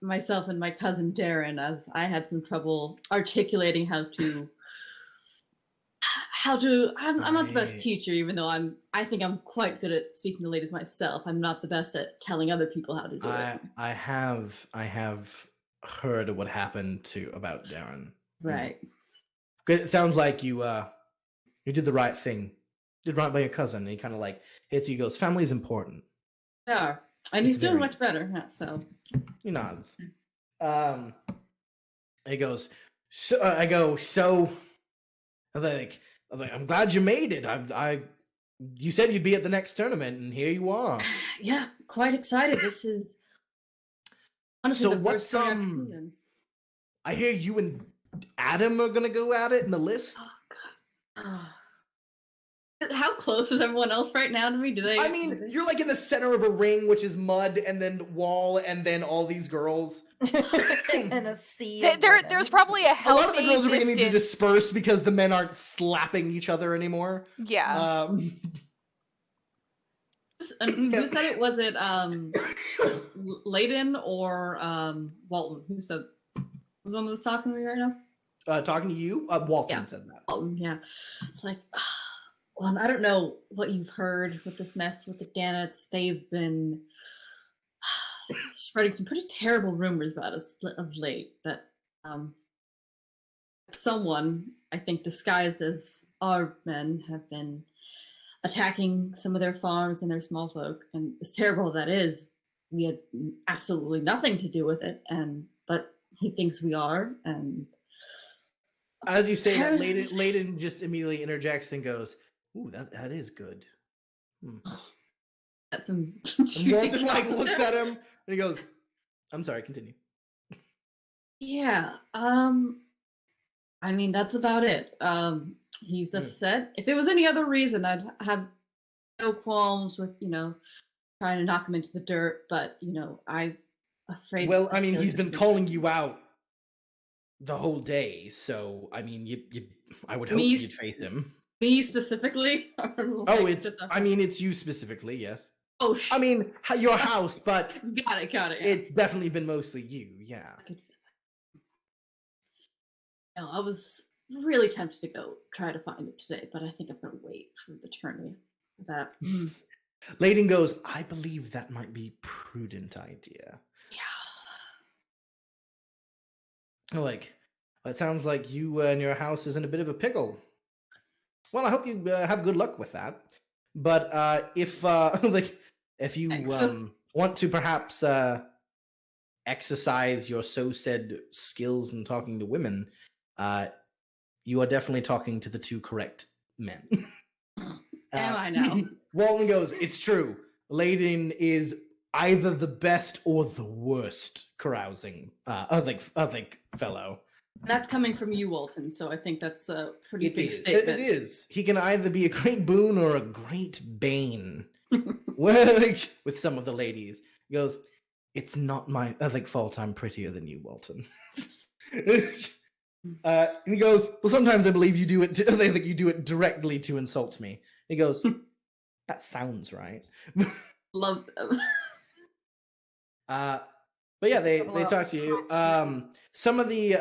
myself and my cousin Darren, as I had some trouble articulating how to. I'm not the best teacher, even though I think I'm quite good at speaking to ladies myself. I'm not the best at telling other people how to do it. I have heard what happened about Darren. Right. It sounds like you did the right thing. Did right by your cousin. And he kind of like hits you. He goes, "Family's important." Yeah. And It's he's doing very- much better. Yeah, so. He nods. He goes, so I go, so I'm like, I'm glad you made it. You said you'd be at the next tournament, and here you are. Yeah, quite excited. This is honestly So the what's, first story I've written. I hear you and Adam are gonna go at it in the list. Oh god. How close is everyone else right now to me? Do they? I mean, you're like in the center of a ring, which is mud, and then wall, and then all these girls. and a sea? Of There's women? probably a A healthy lot of the girls are beginning to distance. disperse because the men aren't slapping each other anymore. Yeah. And who said it? Was it Layden or Walton? Who said? The one that was talking to me right now? Talking to you, Walton Yeah. said that. Walton, yeah. It's like, well, I don't know what you've heard with this mess with the Danets. They've been spreading some pretty terrible rumors about us of late. That someone, I think disguised as our men, have been attacking some of their farms and their small folk. And as terrible that is, we had absolutely nothing to do with it. But he thinks we are. And As you say that, Layden just immediately interjects and goes, "Ooh, that is good." that's some And juicy Walton like talk. looks at him and he goes, "I'm sorry, continue." Yeah. I mean, that's about it. He's upset. If it was any other reason, I'd have no qualms with, trying trying to knock him into the dirt, but I'm afraid. Well, I mean, he's been calling you out the whole day, so I mean, I would hope you'd face him. Me specifically? Oh, it's you specifically, yes. Oh, I mean, your house, but got it. Yeah. It's definitely been mostly you, yeah. No, I was really tempted to go try to find it today, but I think I'm gonna wait for the tournament for that. Layden goes, I believe that might be a prudent idea. Yeah. Like, it sounds like you and your house is in a bit of a pickle. Well, I hope you have good luck with that. But if you want to perhaps exercise your so-said skills in talking to women, you are definitely talking to the two correct men. Am I now? Walton goes, it's true. Layden is either the best or the worst carousing fellow. That's coming from you, Walton, so I think that's a pretty big statement. It is. He can either be a great boon or a great bane. With some of the ladies. He goes, it's not my fault I'm prettier than you, Walton. And he goes, well, sometimes I believe you do it. They think you do it directly to insult me. He goes, that sounds right. Love them. But yeah, they talk to you. Some of the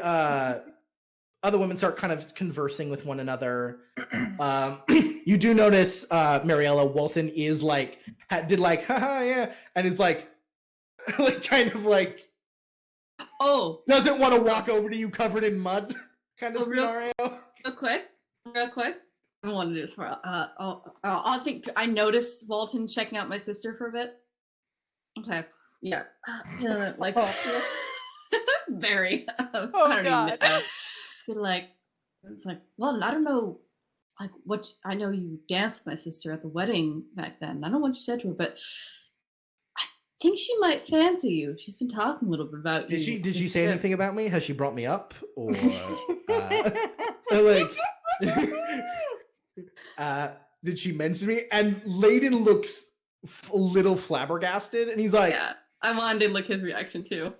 other women start kind of conversing with one another. You do notice, Mariella, Walton is haha, yeah, and is doesn't want to walk over to you covered in mud kind of scenario. Real quick. I want to do this for I think I noticed Walton checking out my sister for a bit. Okay. Yeah. Very. Oh, God. It's well, I don't know, what, I know you danced with my sister at the wedding back then. I don't know what you said to her, but I think she might fancy you. She's been talking a little bit about you. Did she say anything about me? Has she brought me up? Or, did she mention me? And Layden looks a little flabbergasted, and he's like, yeah, I wanted to look his reaction too.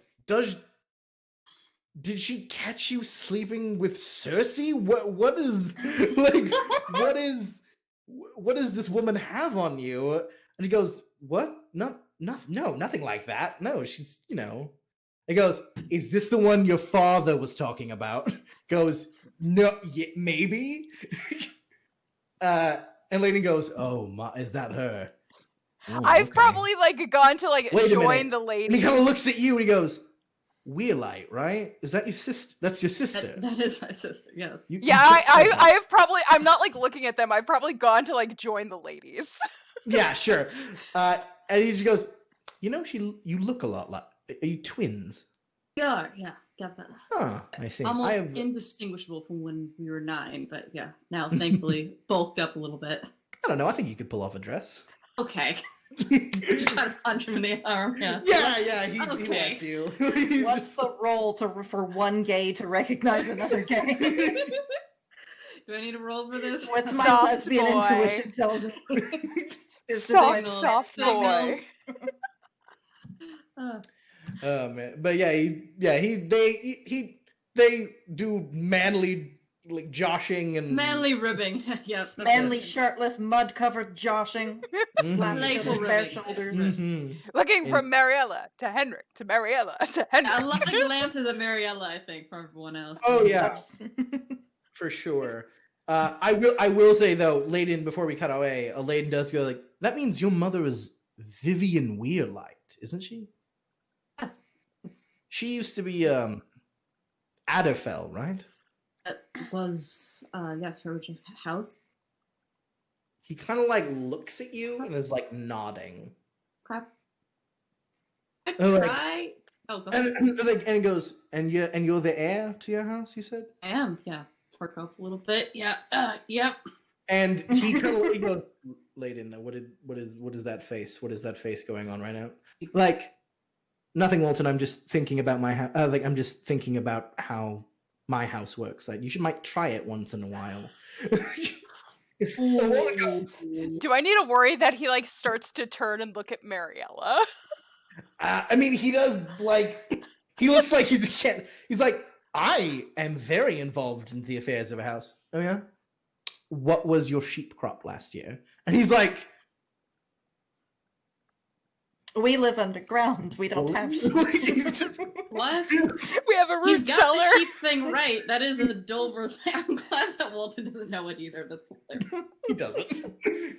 Did she catch you sleeping with Cersei? What does this woman have on you? And he goes, what? No, nothing like that. No, she's, He goes, is this the one your father was talking about? Goes, no, yeah, maybe. And Layden goes, oh, is that her? Oh, I've probably gone to join the ladies. And he kind of looks at you and he goes, Weirlight, right? Is that your sister? That's your sister. That is my sister. Yes. I have probably. I'm not looking at them. I've probably gone to join the ladies. Yeah, sure. And he just goes, you look a lot like. Are you twins? Yeah, got that. Huh, I see. Almost indistinguishable from when we were 9, but yeah, now thankfully bulked up a little bit. I don't know. I think you could pull off a dress. Okay. Try to punch him in the arm. Yeah. Yeah. He okay. lets you. What's the roll for one gay to recognize another gay? Do I need a roll for this? What's my Soft lesbian boy. intuition tell me? Soft boy. Oh man, but they do manly joshing and manly ribbing. Yes, manly shirtless mud-covered joshing, slapping each other's bare shoulders. Mm-hmm. Looking from Mariella to Henrik to Mariella to Henrik. A lot of glances at Mariella, I think, from everyone else. Oh yeah, for sure. I will say though, Layden, before we cut away, Layden does go that means your mother is Vivian Weirlight, isn't she? Yes. She used to be Adderfell, right? That was yes, her original house. He kind of looks at you and is nodding. Crap. I Oh, try. Oh, go ahead. And he goes, and you're the heir to your house, you said? I am, yeah. Pork off a little bit, yeah. Yep. And he kind of goes, Layden, what is that face? What is that face going on right now? Nothing, Walton. I'm just thinking about my house. I'm just thinking about how my house works. You might try it once in a while. Do I need to worry that he like starts to turn and look at Mariella? I mean, he does like. He looks like he's can't. He's like, I am very involved in the affairs of a house. Oh yeah. What was your sheep crop last year? And he's like, We live underground. We don't have sheep. What? We have a root He's got cellar. the sheep thing right. That is a Dover thing. I'm glad that Walton doesn't know it either. That's hilarious. He doesn't. Okay,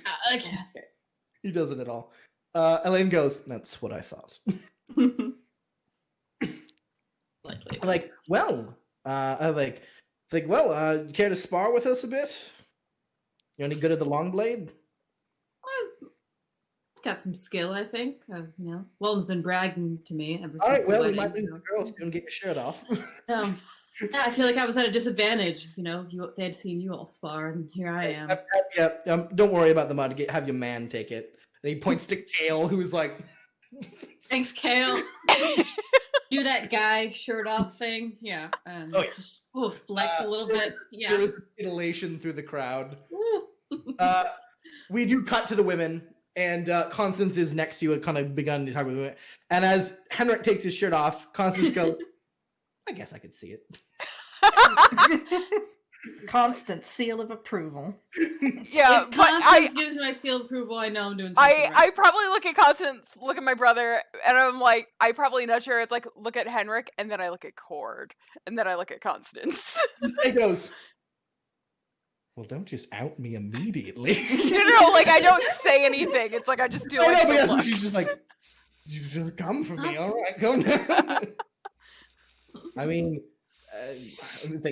that's great. He doesn't at all. Elaine goes, that's what I thought. Likely. I'm like, well, you care to spar with us a bit? You any good at the long blade? I've got some skill, I think. Walton's been bragging to me ever since. All right, the well, we wedding, might lose so- the girls. Don't get your shirt off. Yeah, I feel like I was at a disadvantage. They had seen you all spar, and here I am. Don't worry about the mud. Have your man take it. And he points to Kale, who's like, Thanks, Kale. Do that guy shirt off thing. Yeah. Oh, yeah. Just flex a little bit. Yeah. There is titillation through the crowd. Woo. We do cut to the women, and Constance is next to you and kind of begun to talk with women. And as Henrik takes his shirt off, Constance goes, I guess I could see it. Constant seal of approval. Yeah, If but Constance gives me my seal of approval, I know I'm doing something right. I probably look at Constance, look at my brother, and I'm like, I probably nudge her. It's like, look at Henrik, and then I look at Cord, and then I look at Constance. He goes, well, don't just out me immediately. No, like I don't say anything. It's like I just do I like know, the but yeah, looks. she's just like, you just come for me, all right, come down. I mean,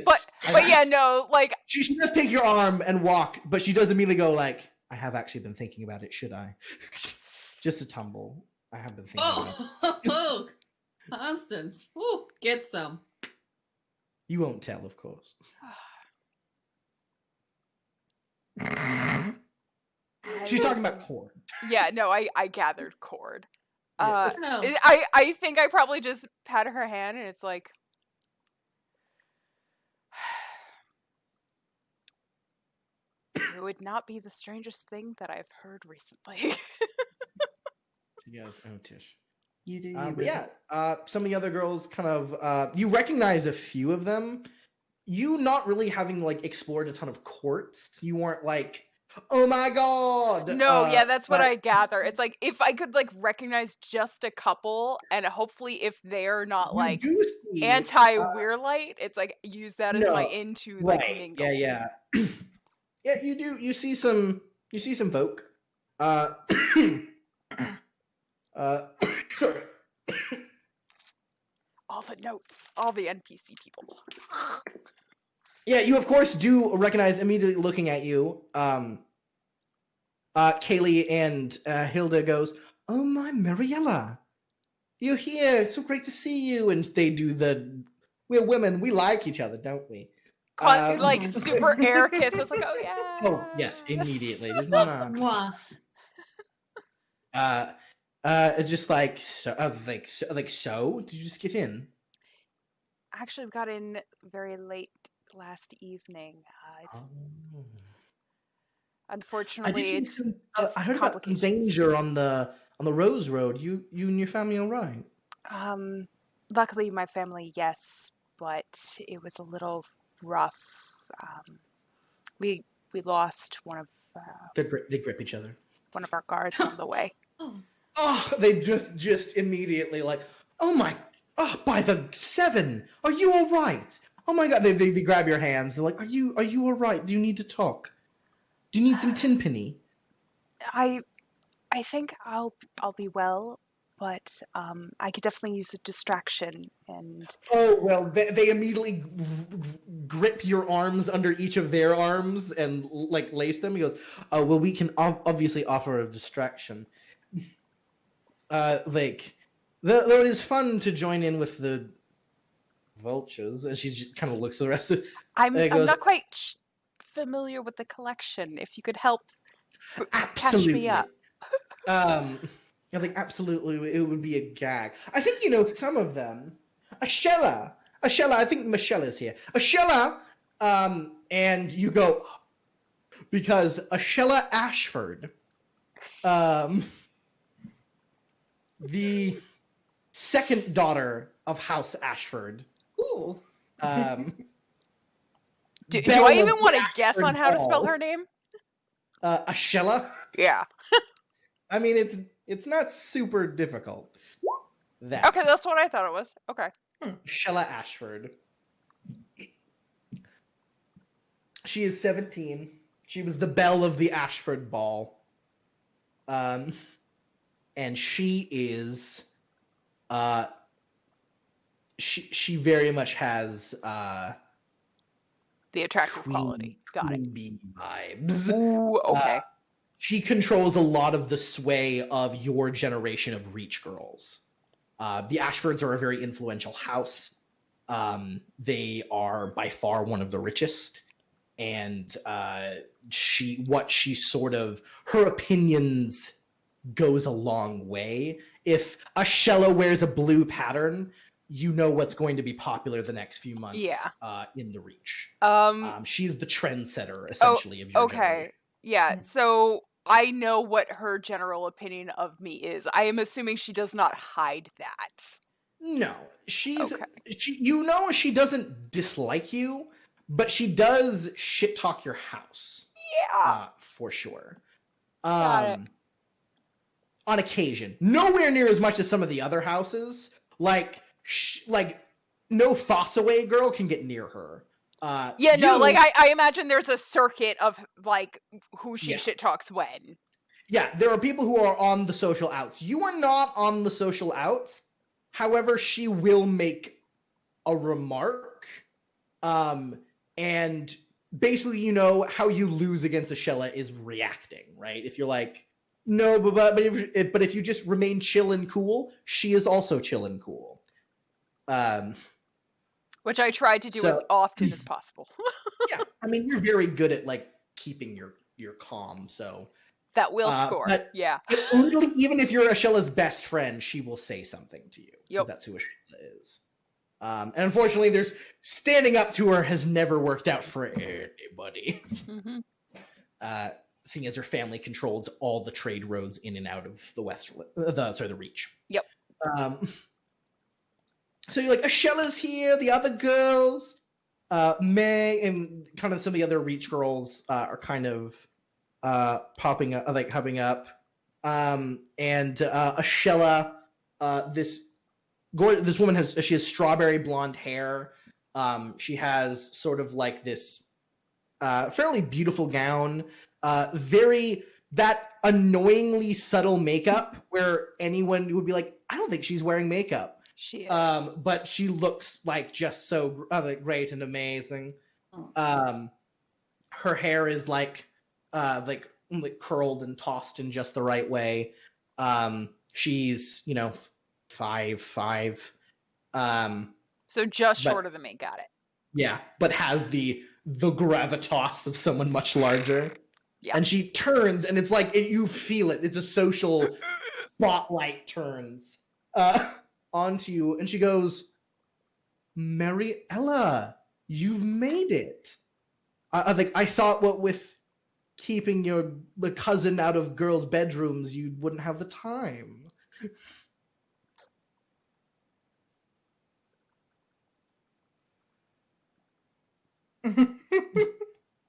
But yeah, no, like she does take your arm and walk, but she does immediately go like, I have actually been thinking about it. Should I? Just a tumble. I have been thinking about it. Oh, Constance. Ooh, get some. You won't tell, of course. She's talking about Cord. yeah, no, I gathered Cord. Yeah. No. I think I probably just pat her hand, and it's like. It would not be the strangest thing that I've heard recently. She goes, oh, Tish. You do. But yeah, some of the other girls kind of, you recognize a few of them. You not really having like explored a ton of courts. You weren't like, oh my god. No, yeah, that's what but- I gather. It's like if I could like recognize just a couple, and hopefully if they're not You like do see, anti-Weirlight, it's like use that as my no, into like right. mingle. Yeah. Yeah, you do. You see some folk. All the notes, all the NPC people. Yeah, you of course do recognize immediately looking at you. Kaylee and Hilda goes, "Oh my Mariella, you're here! It's so great to see you!" And they do we're women, we like each other, don't we? Like super air kiss. It's like, oh yeah. Oh yes, immediately. There's no, Mwah. just like so, so. Did you just get in? Actually, we got in very late last evening. It's unfortunately it's I heard about some danger on the Rose Road. You and your family all right? luckily my family, yes, but it was a little rough. We lost one of They grip each other. one of our guards on the way. Oh, they just immediately like, by the 7, are you all right? Oh my god, they grab your hands. They're like, are you all right? Do you need to talk? Do you need some tinpenny? I think I'll be well, but I could definitely use a distraction. And Oh well, they immediately grip your arms under each of their arms and like lace them. He goes, "Oh well, we can obviously offer a distraction. Though it is fun to join in with the vultures." And she just kind of looks at the rest of. I'm goes, not quite familiar with the collection. If you could help catch Absolutely. me up. I think absolutely it would be a gag. I think some of them. Ashella, I think Michelle is here. Ashella, and you go, because Ashella Ashford, the second daughter of House Ashford. Ooh. Do Belle I of even the want to guess Ashford on how to spell Hall. her name? Ashella? Yeah. I mean, it's not super difficult. Okay, that's what I thought it was. Okay. Ashella Ashford. She is 17. She was the belle of the Ashford Ball. And she is she very much has The attractive quality. Got it. queen bee vibes. Ooh, okay. She controls a lot of the sway of your generation of Reach girls. The Ashfords are a very influential house. They are by far one of the richest. And her opinions goes a long way. If Ashella wears a blue pattern, you know what's going to be popular the next few months in the Reach. She's the trendsetter, essentially, of your generation. Yeah, so I know what her general opinion of me is. I am assuming she does not hide that. No, she she doesn't dislike you, but she does shit talk your house. Yeah, for sure. Got it. On occasion, nowhere near as much as some of the other houses. Like no Fossaway girl can get near her. I imagine there's a circuit of like who she shit talks when. Yeah, there are people who are on the social outs. You are not on the social outs. However, she will make a remark. And basically, you know, how you lose against Ashella is reacting, right? If you're like, no, but if you just remain chill and cool, she is also chill and cool. Which I tried to do as often as possible. Yeah, I mean, you're very good at like keeping your calm, so that will score. Yeah. Even if you're Ashella's best friend, she will say something to you. Yep. That's who Ashella is. And unfortunately, there's standing up to her has never worked out for anybody. Mm-hmm. Seeing as her family controls all the trade roads in and out of the Reach. Yep. So you're like, Ashella's here, the other girls, May, and kind of some of the other Reach girls are kind of popping up, like hubbing up. And Ashella, this woman has strawberry blonde hair. She has sort of like this fairly beautiful gown. That annoyingly subtle makeup where anyone would be like, I don't think she's wearing makeup. She is. But she looks like just so great and amazing. Her hair is like curled and tossed in just the right way. She's 5'5". So just short of the main. Got it. Yeah, but has the gravitas of someone much larger. Yeah. And she turns, and it's like you feel it. It's a social spotlight turns onto you, and she goes, "Mariella, you've made it." I thought, what with keeping your cousin out of girls' bedrooms, you wouldn't have the time.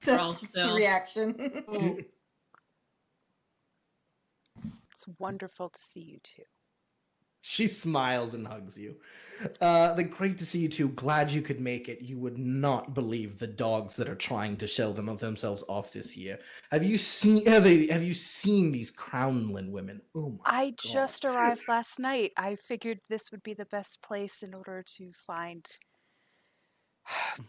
That's the reaction. It's wonderful to see you too. She smiles and hugs you. Great to see you too. Glad you could make it. You would not believe the dogs that are trying to show themselves off this year. Have you seen these Crownland women? Oh my I God. just arrived last night. I figured this would be the best place in order to find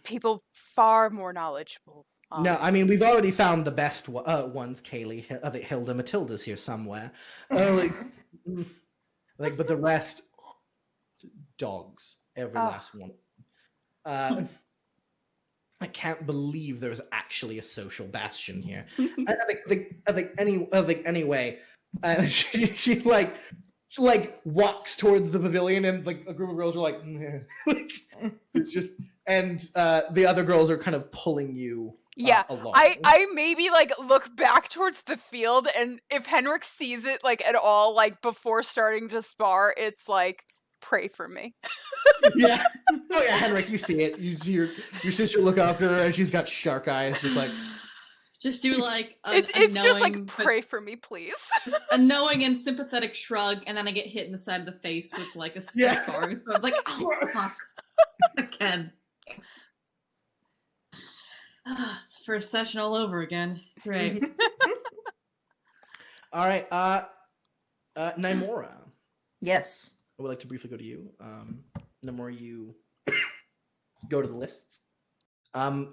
people far more knowledgeable. No, I mean, we've already found the best ones, Kaylee. Hilda Matilda's here somewhere. But the rest, dogs. Every last one. I can't believe there's actually a social bastion here. Anyway, she walks towards the pavilion, and like a group of girls are like, it's just, and the other girls are kind of pulling you Yeah, along. I maybe like look back towards the field, and if Henrik sees it like at all, like before starting to spar, it's like pray for me. Yeah. Oh yeah, Henrik, you see it. You see your sister look after her, and she's got shark eyes, just like. Just do like It's just like knowing, pray for me, please. a knowing and sympathetic shrug, and then I get hit in the side of the face with like a Yeah. scar. So I'm like, oh fuck, again. It's first session all over again. Great. All right, Nymora. Yes. I would like to briefly go to you. Nymora, you go to the lists.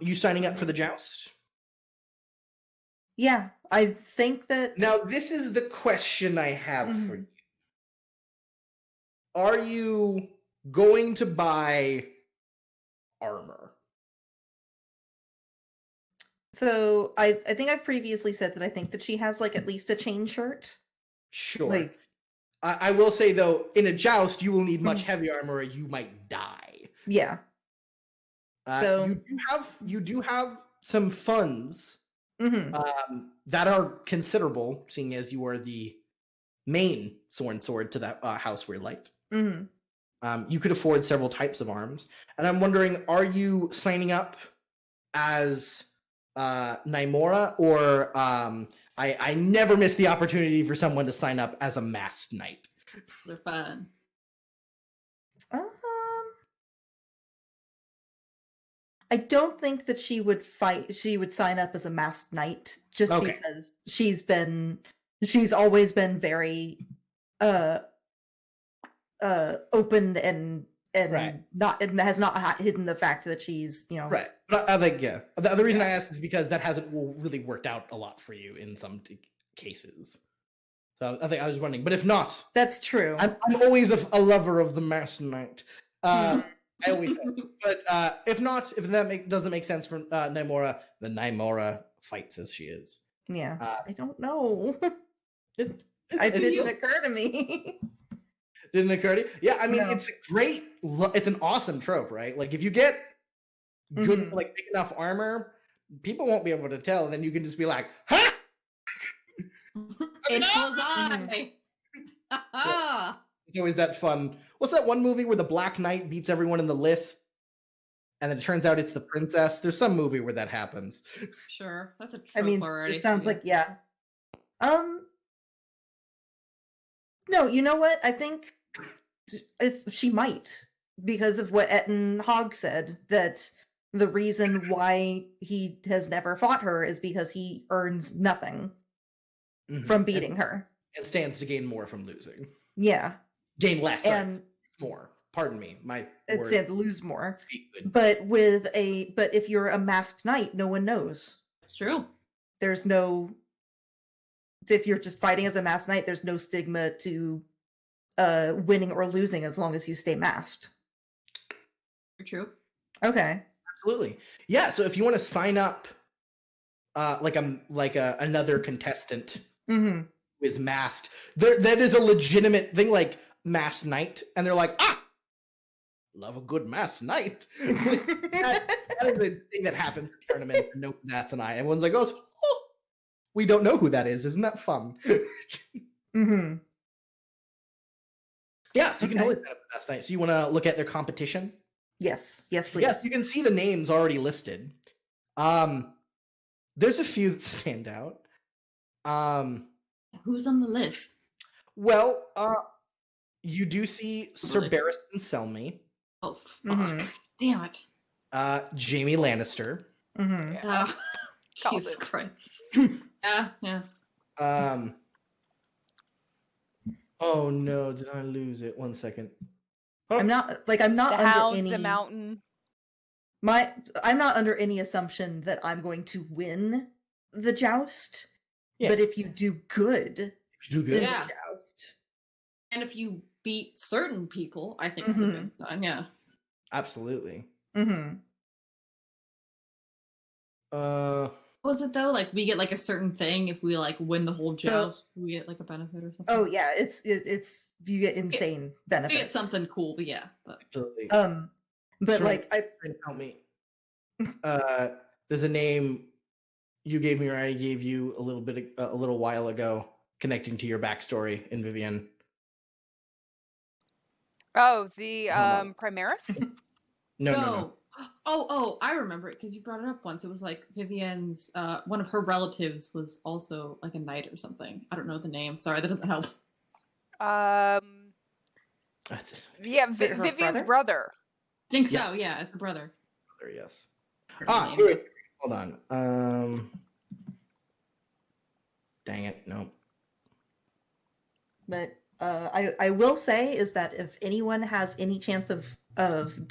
You signing up for the joust? Yeah, I think that. Now, this is the question I have for you. Are you going to buy armor? So I think I've previously said that I think that she has like at least a chain shirt. Sure. Like, I will say though, in a joust, you will need much heavy armor, or you might die. yeah. So- you do have some funds Mm-hmm. that are considerable, seeing as you are the main sword to that house Weirlight. Mm-hmm. You could afford several types of arms, and I'm wondering, are you signing up as Nymora, or I never miss the opportunity for someone to sign up as a masked knight. They're fun. I don't think that she would fight. She would sign up as a masked knight just Okay. because she's always been very open and Right. not and has not hidden the fact that she's Right. But I think, yeah. The reason I asked is because that hasn't really worked out a lot for you in some cases. So I think I was wondering. But if not, That's true. I'm always a lover of the masked knight. I always have. But if not, if that doesn't make sense for Nymora, then Nymora fights as she is. Yeah. I don't know. It It didn't you? occur to me. Didn't occur to you? Yeah, I mean, No. it's a great, it's an awesome trope, right? Like, if you get good, Mhm. like, big enough armor, people won't be able to tell. Then you can just be like, "Ha!" It was I. It's always that fun. What's that one movie where the Black Knight beats everyone in the list, and then it turns out it's the princess? There's some movie where that happens. Sure, that's a trope I mean, already. it sounds like yeah. No, you know what? I think she might, because of what Etten Hogg said, that the reason why he has never fought her is because he earns nothing from beating her. And stands to gain more from losing. Yeah, Gain less, sorry, and more. Pardon me, my it words said lose more. speak good. But if you're a masked knight, no one knows. It's true. There's no. If you're just fighting as a masked knight, there's no stigma to winning or losing as long as you stay masked. You're true. Okay. Absolutely, yeah. So if you want to sign up, like another contestant Mm-hmm. who is masked, that is a legitimate thing, like masked knight, and they're like, love a good masked knight. that is a thing that happens in tournaments. No, that's an eye. Everyone's like, oh, we don't know who that is. Isn't that fun? Mm-hmm. Yeah, so you can Okay. totally sign up for masked knight. So you want to look at their competition? Yes, please. Yes, you can see the names already listed. There's a few that stand out. Who's on the list? Well, you do see Sir Really? Barristan Selmy, Oh, fuck. Mhm. Damn it. Jaime Lannister, Mm-hmm. Called Jesus it. Christ. Yeah. oh no, did I lose it? 1 second. I'm not The under hound, any the mountain. I'm not under any assumption that I'm going to win the joust. Yeah. But if you do good You do in good. Yeah. the joust, And if you beat certain people, I think it's a good sign. Yeah. Absolutely. mm-hmm. Uh, What was it though? Like we get like a certain thing if we like win the whole joust, we get like a benefit or something. Oh yeah, it's you get insane we benefits. get something cool, but yeah. But absolutely. But Sure. like I Help me. There's a name you gave me, or I gave you a little while ago, connecting to your backstory in Vivian. Oh, the Hold on. Primaris? No. Oh, I remember it because you brought it up once. It was like Vivian's, one of her relatives was also like a knight or something. I don't know the name. Sorry, that doesn't help. That's Yeah, Is it her Vivian's brother? brother. I think Yeah. so, yeah, it's the brother. yes. Forgot the name. Here, hold on. Dang it, no. But I will say is that if anyone has any chance of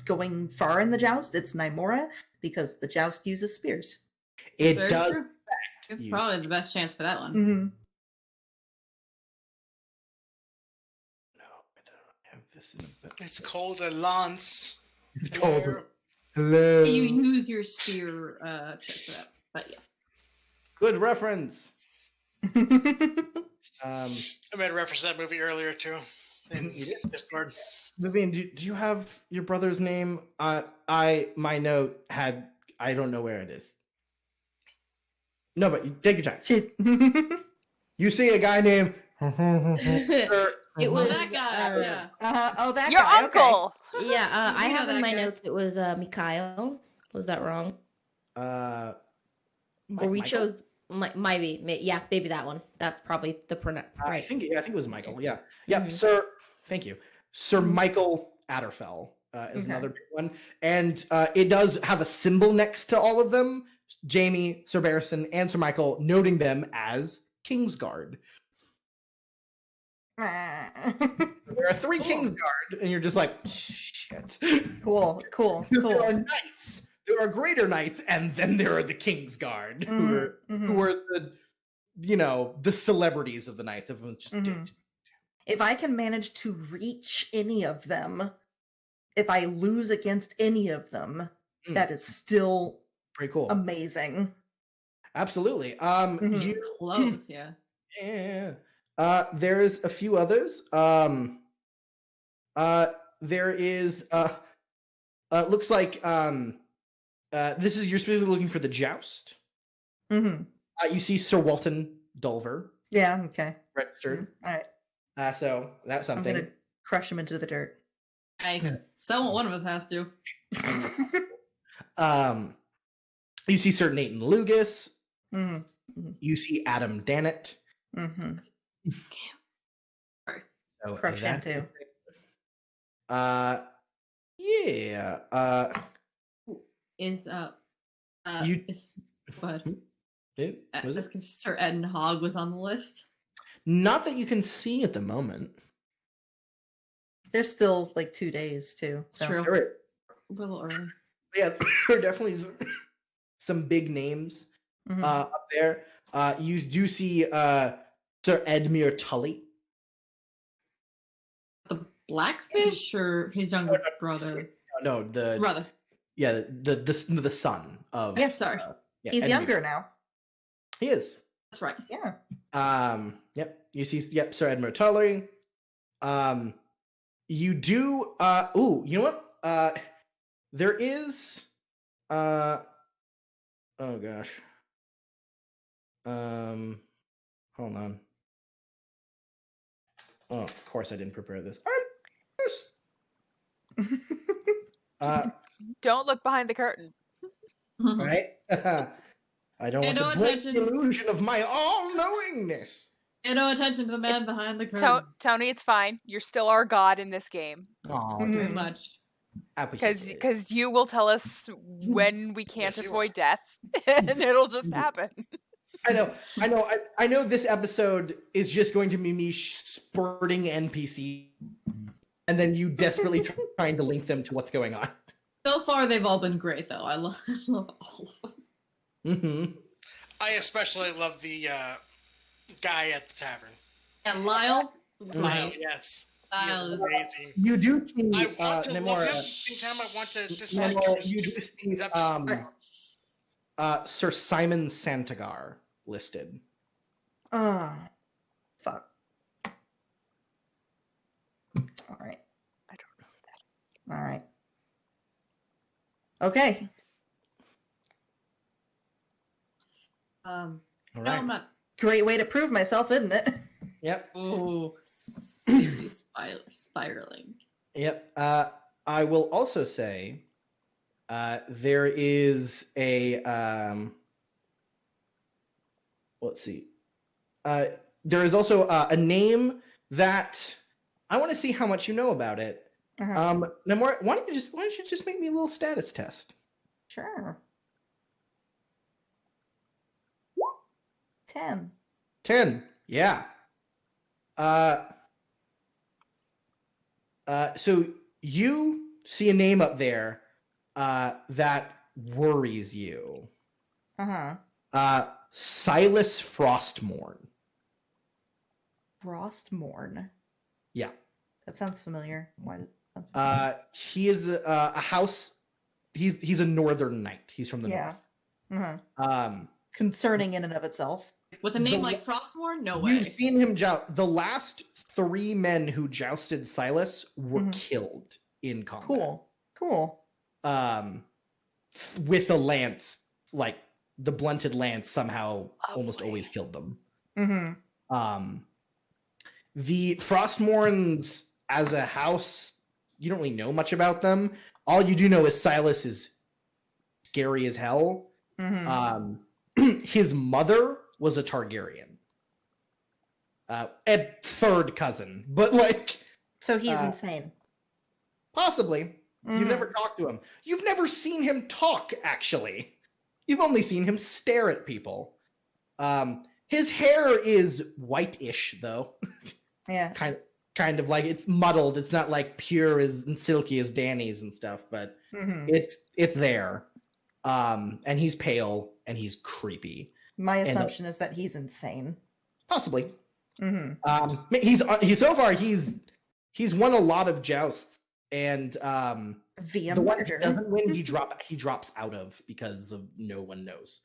going far in the joust, it's Nymora, because the joust uses spears. It Very does. true. It's probably the best chance for that one. Mm-hmm. No, I don't have this in the. It's called a lance. It's called. There. Hello. You use your spear check for that, but yeah. Good reference. I made a reference to that movie earlier too. In You did? Discord. Vivian, do you have your brother's name? My note had. I don't know where it is. No, but you take your time. She's You see a guy named. It was that guy, yeah. oh, that Your guy. uncle! Yeah, I We know have in that my guy. notes it was Mikhail. Was that wrong? Okay. Or we Michael? chose maybe that one. That's probably the I right. think it was Michael. Yeah, Mhm. Sir. Thank you, Sir Mhm. Michael Adderfell is Okay. another big one, and it does have a symbol next to all of them. Jamie, Sir Barrison, and Sir Michael, noting them as Kingsguard. There are 3 Cool. Kingsguard, and you're just like, shit. Cool. There are knights. There are greater knights, and then there are the Kingsguard, who are the, the celebrities of the knights. Everyone's just. Mhm. If I can manage to reach any of them, if I lose against any of them, that is still Pretty cool. amazing. Absolutely. Mhm. You Close, yeah. Yeah. There's a few others. There is looks like this is, you're specifically looking for the joust. Mm-hmm. You see Sir Walton Dulver Yeah. Okay. registered. All right. So that's I'm something. gonna crush him into the dirt. Nice. Yeah. Someone, one of us has to. You see Sir Nathan Lugas. Mm-hmm. You see Adam Dannett. Mm-hmm. So Crush him too. Yeah. Is You- is what? Was it? Because Sir Eden Hogg was on the list. Not that you can see at the moment. There's still like 2 days too. So. True. All right. A little early. Yeah, there are definitely some big names Mhm. up there. You do see Sir Edmure Tully. The Blackfish or his younger brother? No, the Brother. yeah, the son of. Yeah, sorry. Yeah, He's Edmure. younger now. He is. That's right. Yeah. Yep. You see. Yep. Sir Edmure Tully. You do. You know what? There is. Oh gosh. Hold on. Oh, of course I didn't prepare this. Don't look behind the curtain. Right? I don't Pay want no to break attention. the illusion of my all-knowingness. Pay no attention to the man behind the curtain. Tony, it's fine. You're still our god in this game. Aw, Very Mhm. much. Because you will tell us when we can't Yes, you avoid death, and it'll just happen. I know this episode is just going to be me spurting NPC, and then you desperately trying to link them to what's going on. So far, they've all been great, though. I love all of them. Mm-hmm. I especially love the guy at the tavern. And Lyle? Lyle. Yes. He is Lyle is amazing. You do see I want to love Nemora, him. At the same time, I want to dislike Nemora, him. you do see Sir Simon Santagar listed. Fuck. All right. I don't know what that is. All right. Okay. All No, right. I'm not. Great way to prove myself, isn't it? Yep. Oh, seriously spiraling. Yep. I will also say there is a let's see. There is also a name that I want to see how much you know about it. Uh-huh. Namor, why don't you just make me a little status test? Sure. 10. 10. Yeah. So you see a name up there that worries you. Uh-huh. Silas Frostmourne. Frostmourne. Yeah. That sounds familiar. Why did He is a house. He's a northern knight. He's from the Yeah. north. Uh-huh. Concerning in and of itself. With a name The- like Frostmourne? No You've way. seen him joust. The last 3 men who jousted Silas were Mhm. killed in combat. Cool. With a lance, like the blunted lance somehow almost Lovely. always killed them. Mm-hmm. The Frostmournes as a house, you don't really know much about them. All you do know is Silas is scary as hell. Mm-hmm. His mother was a Targaryen. A third cousin, but like So he's insane. possibly. You've Mhm. never talked to him. You've never seen him talk, actually. You've only seen him stare at people. His hair is whitish, though. Yeah. Kind of like it's muddled. It's not like pure as and silky as Danny's and stuff, but Mm-hmm. it's there. And he's pale and he's creepy. My And, assumption is that he's insane. Possibly. Mm-hmm. He's so far he's won a lot of jousts, and Via the one he murder. doesn't win, he drops out of because of no one knows.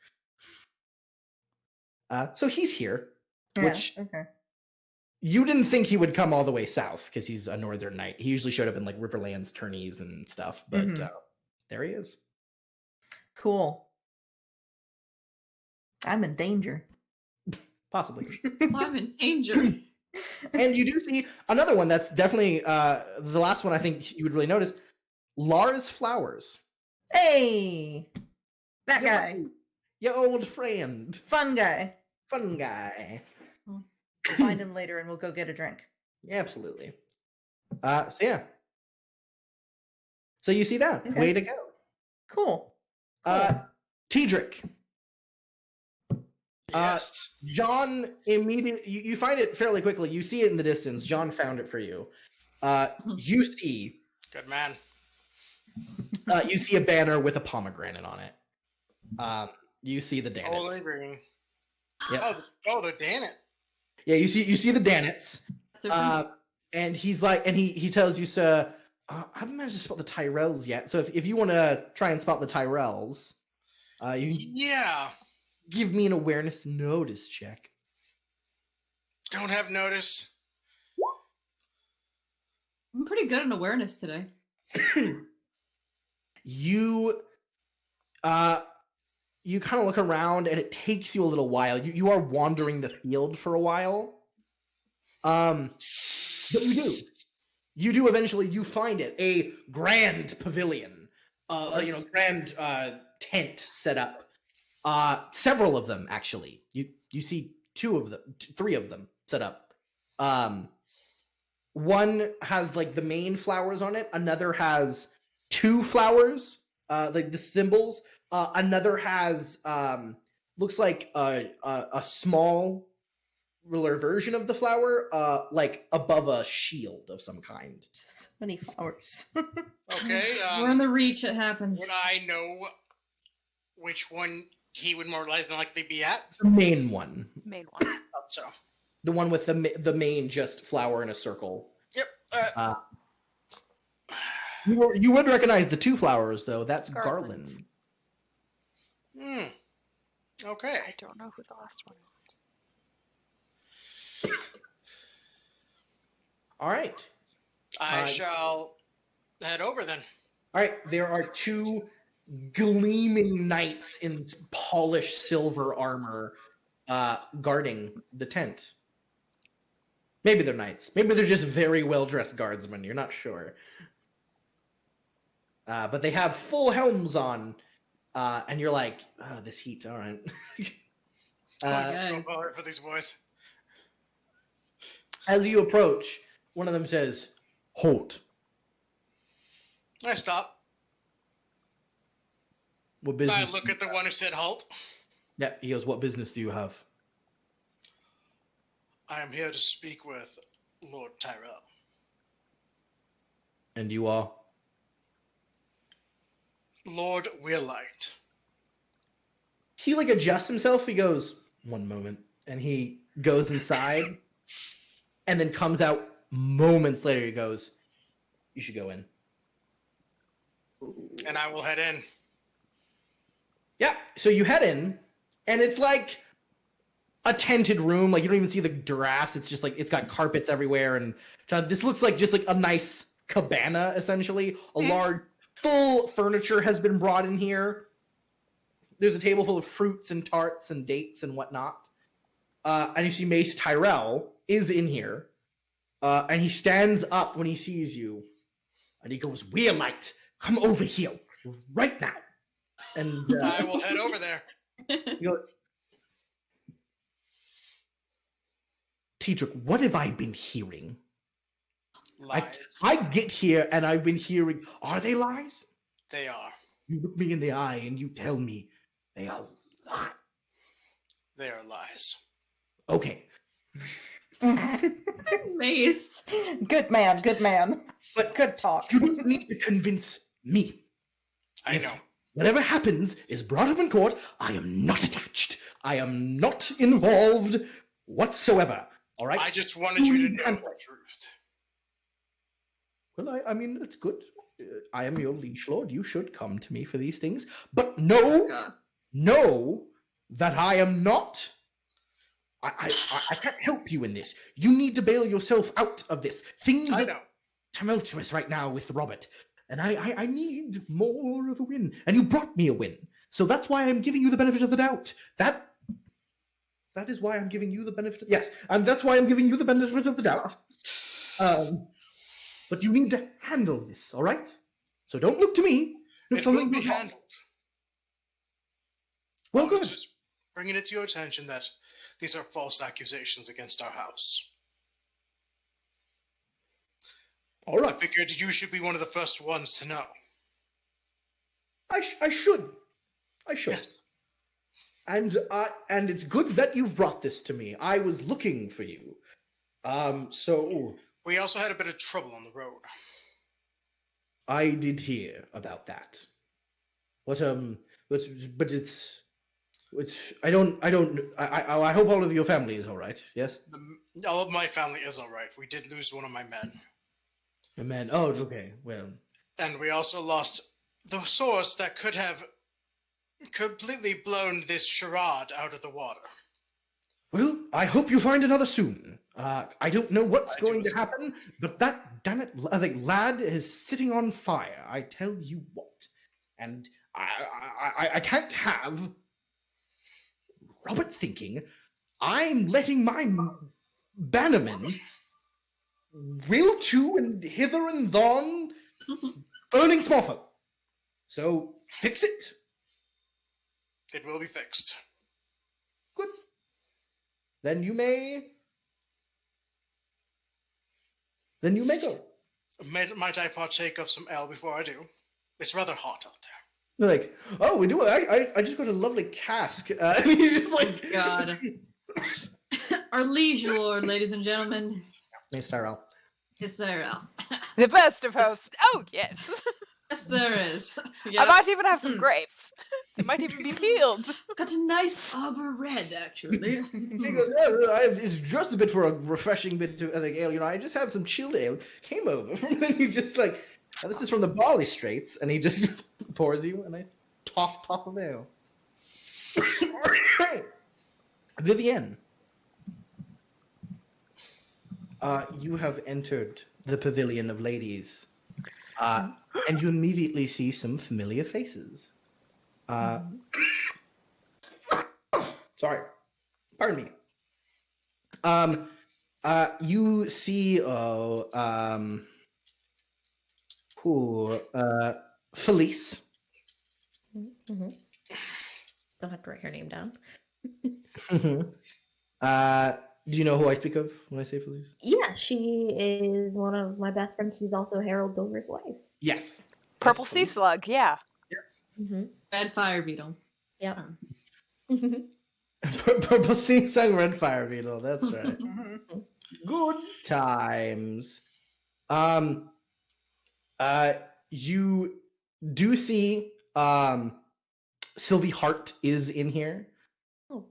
So he's here, Yeah, which okay. you didn't think he would come all the way south because he's a northern knight. He usually showed up in like Riverlands tourneys and stuff, but Mhm. there he is. Cool. I'm in danger. Possibly. I'm in danger. And you do see another one that's definitely the last one I think you would really notice. Lars Flowers. Hey! That Yeah. guy. Your old friend. Fun guy. Fun guy. Find him later and we'll go get a drink. Yeah, absolutely. So yeah. So you see that. Okay. Way to go. Cool. Tedric. Yes. John immediately you find it fairly quickly. You see it in the distance. John found it for you. You see Good man. you see a banner with a pomegranate on it. You see the Holy Danets. green. Yep. Oh, the Danet. Yeah, you see the Danets. So And he's like, and he tells you, sir, I haven't managed to spot the Tyrells yet. So if you want to try and spot the Tyrells, you can Yeah. give me an awareness notice check. Don't have notice. I'm pretty good in awareness today. You kind of look around, and it takes you a little while. You are wandering the field for a while. But you do eventually. You find it, a grand pavilion, grand tent set up. Several of them actually. You see 3 of them set up. One has like the main flowers on it. Another has 2 flowers, like the symbols. Another has looks like a small version of the flower, like above a shield of some kind. So many flowers. Okay. We're in the reach. It happens. Would I know which one he would more likely be at? The main one, Main one. Thought so. the one with the main just flower in a circle. Yep. You would recognize the 2 flowers though. That's Garland. Garland. Okay. I don't know who the last one is. All right. I shall head over then. All right, there are 2 gleaming knights in polished silver armor guarding the tent. Maybe they're knights. Maybe they're just very well-dressed guardsmen. You're not sure. But they have full helms on, and you're like, oh, this heat, all right. So hard for these boys. As you approach, one of them says, "Halt." I stop. What business? I look at the one who said halt. Yeah, he goes, "What business do you have?" I am here to speak with Lord Tyrell. And you are? Lord Weirlight. He adjusts himself. He goes, "One moment," and he goes inside, and then comes out moments later. He goes, "You should go in." And I will head in. Yeah, so you head in, and it's like a tented room. You don't even see the grass. It's just it's got carpets everywhere, and this looks like just a nice cabana, essentially. A large, full furniture has been brought in here. There's a table full of fruits and tarts and dates and whatnot. And you see Mace Tyrell is in here, and he stands up when he sees you, and he goes, "Weirlight, come over here right now." And I will head over there. You go, "Teacher, what have I been hearing? Lies. I get here and I've been hearing, are they lies? They are. You look me in the eye and you tell me they are lies. They are lies. Okay, Mace. Good man, good man. but Good talk. you don't need to convince me. I If know. Whatever happens is brought up in court. I am not attached. I am not involved whatsoever. All right? I just wanted you to know the truth. Well, I mean, it's good. I am your liege lord. You should come to me for these things. But know that I am not. I can't help you in this. You need to bail yourself out of this. Things I are know. tumultuous right now with Robert. And I need more of a win. And you brought me a win. So that's why I'm giving you the benefit of the doubt. That is why I'm giving you the benefit. Yes, that's why I'm giving you the benefit of the doubt. But you need to handle this, all right? So don't look to me. If It will something be goes wrong. handled. Well, I was good. just bringing it to your attention that these are false accusations against our house. All I right. figured you should be one of the first ones to know. I should. Yes. And it's good that you've brought this to me. I was looking for you. So We also had a bit of trouble on the road. I did hear about that. But it's I hope all of your family is all right. Yes. All of my family is all right. We did lose one of my men. A man. Oh, okay. Well, And we also lost the source that could have completely blown this charade out of the water. well, I hope you find another soon. I don't know what's I do going to as well. happen, but that damn it, lad is sitting on fire. I tell you what, and I can't have Robert thinking I'm letting my bannermen will to and hither and thon, burning Smallfoot. So fix it. It will be fixed. Good. Then you may go. Might I partake of some ale before I do? It's rather hot out there. They're like, oh, we do. I just got a lovely cask. And he's just like, God. Our liege lord, ladies and gentlemen, Miss Tyrell. is there. The best of hosts. Oh, yes. Yes, there is. I Yep. might even have some grapes. They might even be peeled. Got a nice arbor red, actually. He goes, it's just a bit for a refreshing bit of ale. I just had some chilled ale. Came over. And then he just like, this is from the barley straits, and he just pours you a nice top of ale. Vivienne, you have entered the pavilion of ladies, and you immediately see some familiar faces. Sorry, pardon me. You see, Felice. Mm-hmm. Don't have to write her name down. Do you know who I speak of when I say Felice? Yeah, she is one of my best friends. She's also Harold Dover's wife. Yes. Purple Yes, sea Felice. slug, yeah. Mm-hmm. Red fire beetle. Yep. Purple Sea Slug, Red Fire Beetle. That's right. Good times. You do see Sylvie Hart is in here. Oh.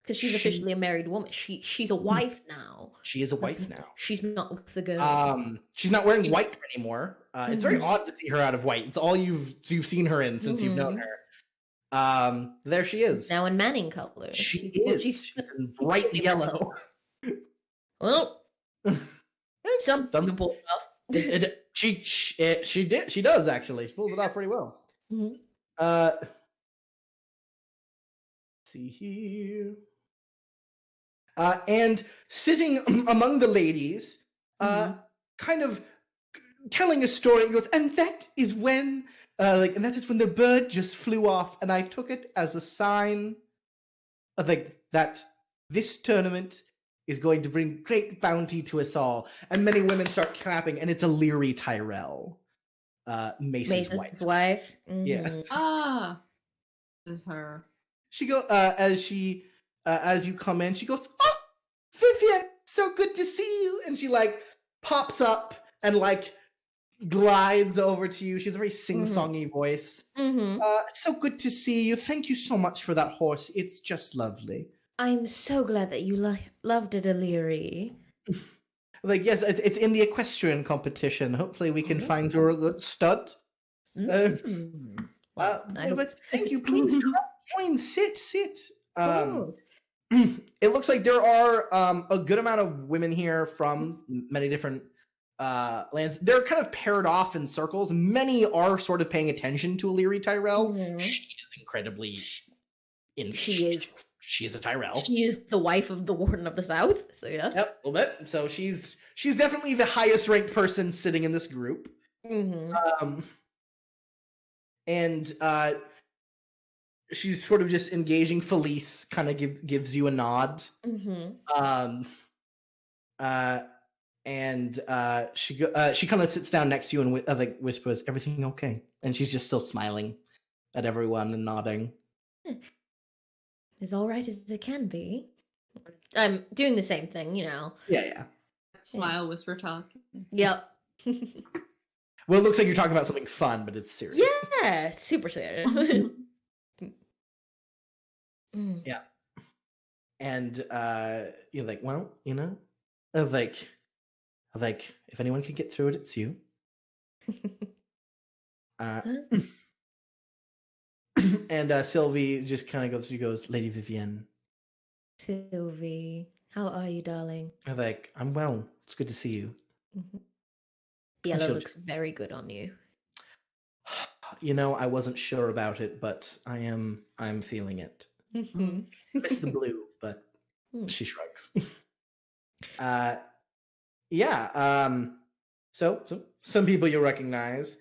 Because she's she- officially a married woman. She's a wife now. She is a wife now. She's not with the girl. She's not wearing white anymore. It's very Mhm. odd to see her out of white. It's all you've seen her in since you've known her. There she is. Now in Manning color. She Well, is. She's in bright yellow. Well, some people stuff. She does actually. She pulls it off pretty well. Mhm. See here. And sitting among the ladies, kind of telling a story, and goes, and that is when, and that is when the bird just flew off, and I took it as a sign of that this tournament is going to bring great bounty to us all. And many women start clapping, and it's Illyri Tyrell, Mace's wife. Yes. Ah, this is her. She go as you come in, she goes, "Oh, Vivian, so good to see you!" And she pops up and glides over to you. She has a very sing-songy voice. Mm-hmm. So good to see you. Thank you so much for that horse. It's just lovely. I'm so glad that you loved it, Illyri. Yes, it's in the equestrian competition. Hopefully, we can find her a good stud. But thank you. Please come join. Sit. It looks like there are a good amount of women here from many different lands. They're kind of paired off in circles. Many are sort of paying attention to Illyri Tyrell. She is incredibly. She is a Tyrell. She is the wife of the Warden of the South. So yeah. Yep, a little bit. So she's definitely the highest ranked person sitting in this group. Mm-hmm. And she's sort of just engaging. Felice kind of gives you a nod. Mm-hmm. And she kind of sits down next to you and whispers, "Everything okay?" And she's just still smiling at everyone and nodding. As all right as it can be. I'm doing the same thing, Yeah. Smile, whisper, talk. Yep. Well, it looks like you're talking about something fun, but it's serious. Yeah, super serious. Yeah. And you're like, well, if anyone can get through it, it's you. And Sylvie just kind of goes, Lady Vivienne. Sylvie, how are you, darling? I'm well. It's good to see you. Yellow looks very good on you. I wasn't sure about it, but I'm feeling it. Miss the blue, but she shrugs. So some people you'll recognize.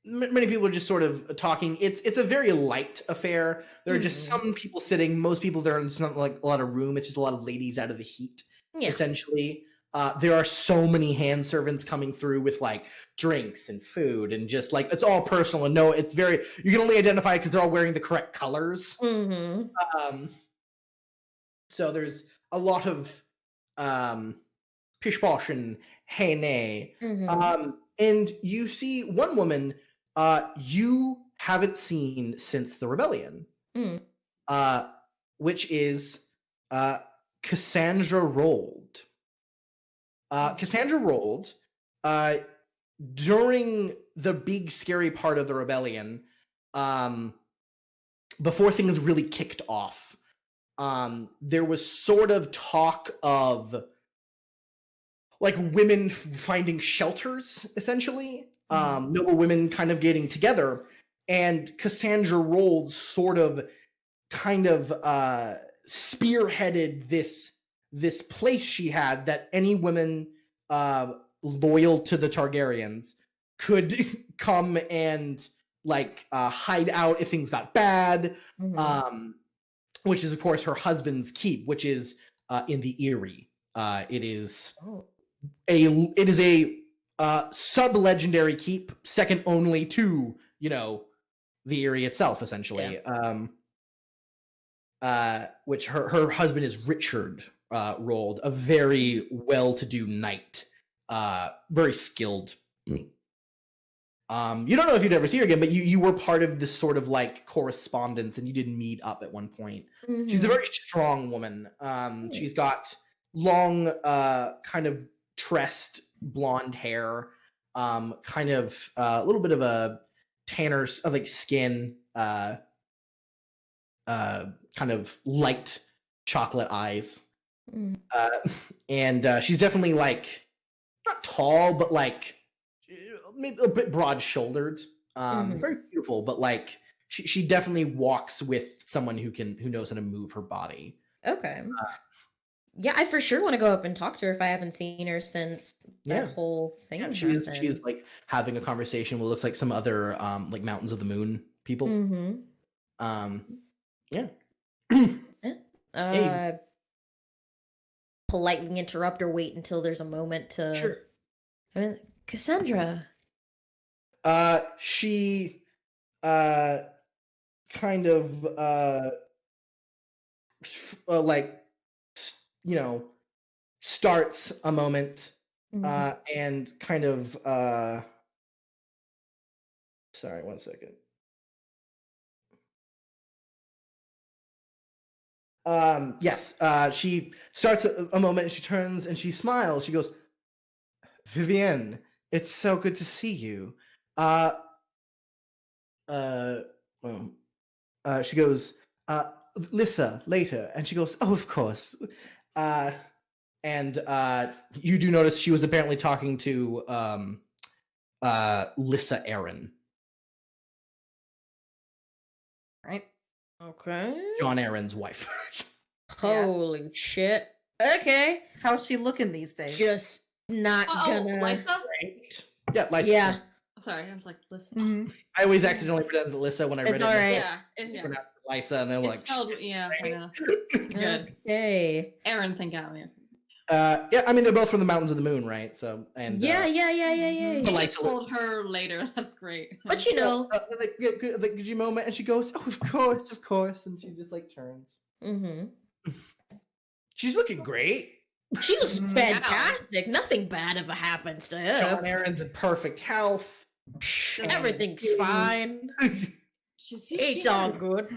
Many people are just sort of talking. It's a very light affair. There are just some people sitting. Most people there's not a lot of room. It's just a lot of ladies out of the heat. Essentially, there are so many hand servants coming through with drinks and food and just it's all personal and it's very. You can only identify because they're all wearing the correct colors. So there's a lot of pish posh and hey nay. And you see one woman you haven't seen since the rebellion, which is Cassandra Rold. Cassandra Rold, during the big scary part of the rebellion, before things really kicked off, there was sort of talk of women finding shelters, essentially. noble women kind of getting together, and Cassandra Rolls sort of kind of spearheaded this place she had that any women loyal to the Targaryens could come and like hide out if things got bad, which is of course her husband's keep, which is in the Eyrie. It is a sub-legendary keep, second only to, the Eyrie itself, essentially. Which her husband is Richard Rold, a very well-to-do knight, very skilled. You don't know if you'd ever see her again, but you were part of this sort of like correspondence, and you did meet up at one point. She's a very strong woman. She's got long, kind of tressed blonde hair, kind of a little bit of a tanner's like skin, kind of light chocolate eyes, and she's definitely like not tall, but like maybe a bit broad-shouldered. Very beautiful, but like she definitely walks with someone who knows how to move her body. Okay. Yeah, I for sure want to go up and talk to her if I haven't seen her since that whole thing. Yeah, she's like having a conversation with looks like some other like Mountains of the Moon people. Politely interrupt or wait until there's a moment to. Sure. I mean, Cassandra. She kind of like starts a moment and kind of sorry, one second. Yes, she starts a moment and she turns and she smiles. She goes, Vivienne, it's so good to see you. She goes, Lissa, later. And she goes, oh, of course. And you do notice she was apparently talking to Lissa Aaron. Right? Okay. John Aaron's wife. Holy shit. Okay. How's she looking these days? Just not gonna. Lisa? Right? Yeah, Lissa. Yeah. Sorry, I was like, listen. I always accidentally pronounced Lissa when I read It's it. alright. Yeah. Pronounced Lissa, and then like, Spelled, yeah, I know. Good. Okay. Aaron, think out, man. yeah, I mean they're both from the Mountains of the Moon, right? So and Yeah. I Lisa told her later. That's great. But you know. like could you moment, and she goes, oh, of course, and she just like turns. She's looking great. She looks fantastic. Nothing bad ever happens to her. John Aaron's in perfect health. Everything's fine. It's all good.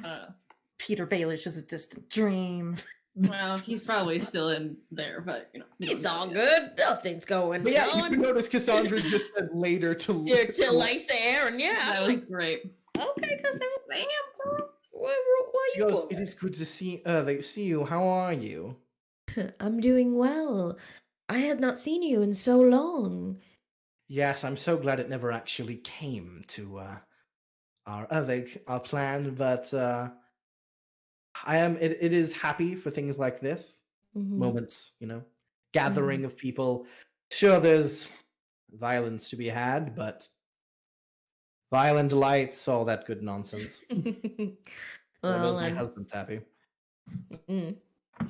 Peter Baelish is a distant dream. Well, he's probably still in there, but It's all good. Nothing's going But yeah, on. you notice Cassandra just said later to Lisa Aaron, yeah. that was great. Okay, Cassandra. Damn, girl. Why She you goes, it is good to see you. How are you? I'm doing well. I had not seen you in so long. Yes, I'm so glad it never actually came to our plan, but it is happy for things like this. Moments, gathering of people. Sure, there's violence to be had, but violent delights, all that good nonsense. Well, my husband's happy.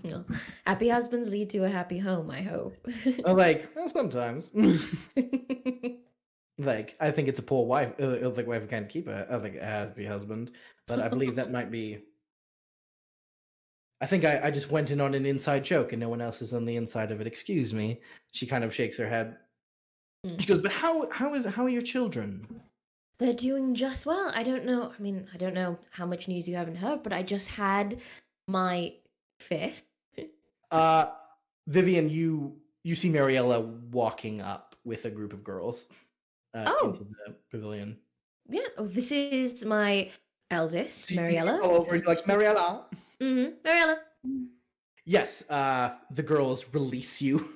Well, happy husbands lead to a happy home, I hope. Sometimes. I think it's a poor wife. Wife can't keep a happy husband, but I believe that might be. I think I just went in on an inside joke, and no one else is on the inside of it. Excuse me. She kind of shakes her head. She goes, "But how are your children?" They're doing just well. I don't know. I mean, I don't know how much news you haven't heard, but I just had my 5th. Vivian, you see Mariella walking up with a group of girls into the pavilion. Yeah. Oh, this is my eldest, Mariella. Go over and you're like, Mariella. Mariella. Yes. The girls release you.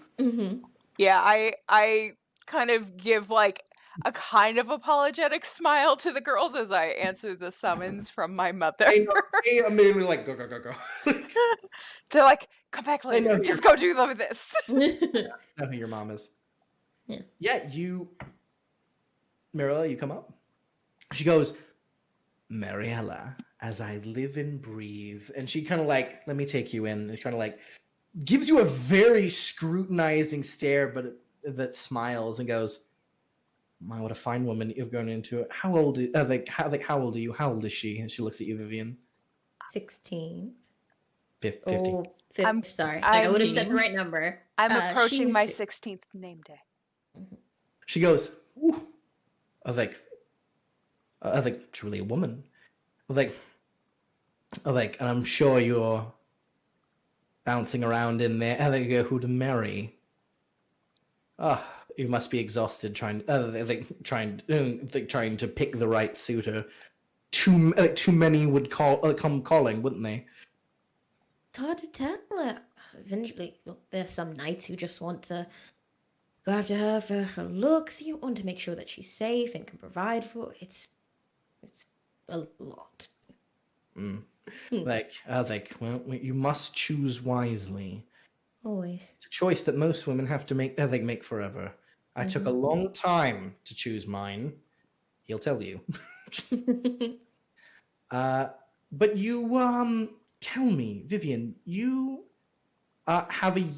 Yeah, I kind of give like a kind of apologetic smile to the girls as I answer the summons from my mother. They immediately like go go go go. They're like, come back I know later. Just go do this. know who your mom is. Yeah. Yeah, Mariella, you come up. She goes, Mariella, as I live and breathe. And she kind of like, let me take you in. And kind of like gives you a very scrutinizing stare, but that smiles and goes, my, what a fine woman you've gone into it. How old is, how old are you? How old is she? And she looks at you, Vivian. 16. 50. Oh, 50. I'm- Sorry. I'm- I would have said the right number. I'm approaching she's- my 16th name day. She goes, ooh. I was like, truly a woman. I was like, and I'm sure you're bouncing around in there. I think who to marry. You must be exhausted trying to pick the right suitor. Too many would come calling, wouldn't they? It's hard to tell. Eventually, there's some knights who just want to go after her for her looks. You want to make sure that she's safe and can provide for. It's a lot. Mm. Well, you must choose wisely. Always. It's a choice that most women have to make forever. I took a long time to choose mine. He'll tell you. But you tell me, Vivian, you have a young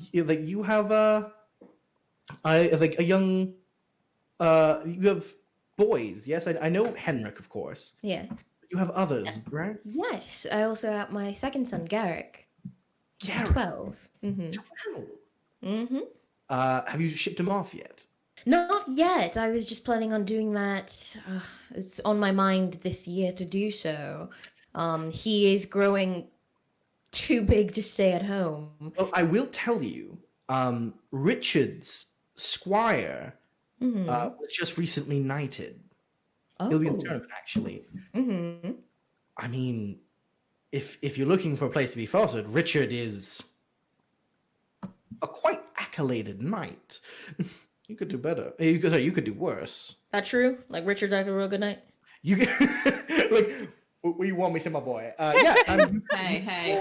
you have boys, yes? I know Henrik, of course. Yeah. You have others, right? Yes. I also have my second son, Garrick. Garrick. 12. Mm-hmm. 12. Mm-hmm. Have you shipped him off yet? Not yet. I was just planning on doing that. It's on my mind this year to do so. He is growing too big to stay at home. Well, I will tell you, Richard's squire was just recently knighted. He'll be in tournament, actually. Mm-hmm. I mean, if you're looking for a place to be fostered, Richard is a quite accoladed knight. You could do better. You could do worse. That true? Like Richard like a real good knight? You get like, what you want me to say, my boy? Yeah. Hey.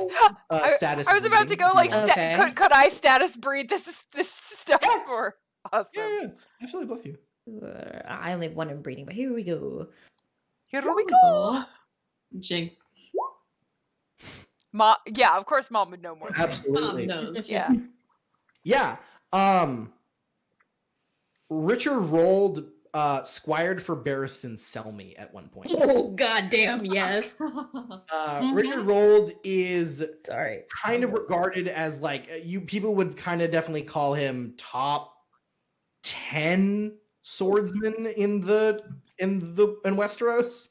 Status. I was about to go like, breeding. Okay. could I status breed this stuff? Or awesome. Yeah, absolutely both of you. I only have one in breeding, but here we go. Here we go. Jinx. Mom, yeah, of course, mom would know more. than me. Absolutely. Mom knows. Yeah. Yeah. Richard rolled squired for Barristan Selmy at one point. Oh, goddamn, yes. Richard rolled is Sorry. kind of regarded as like people would kind of definitely call him top 10 swordsman in Westeros.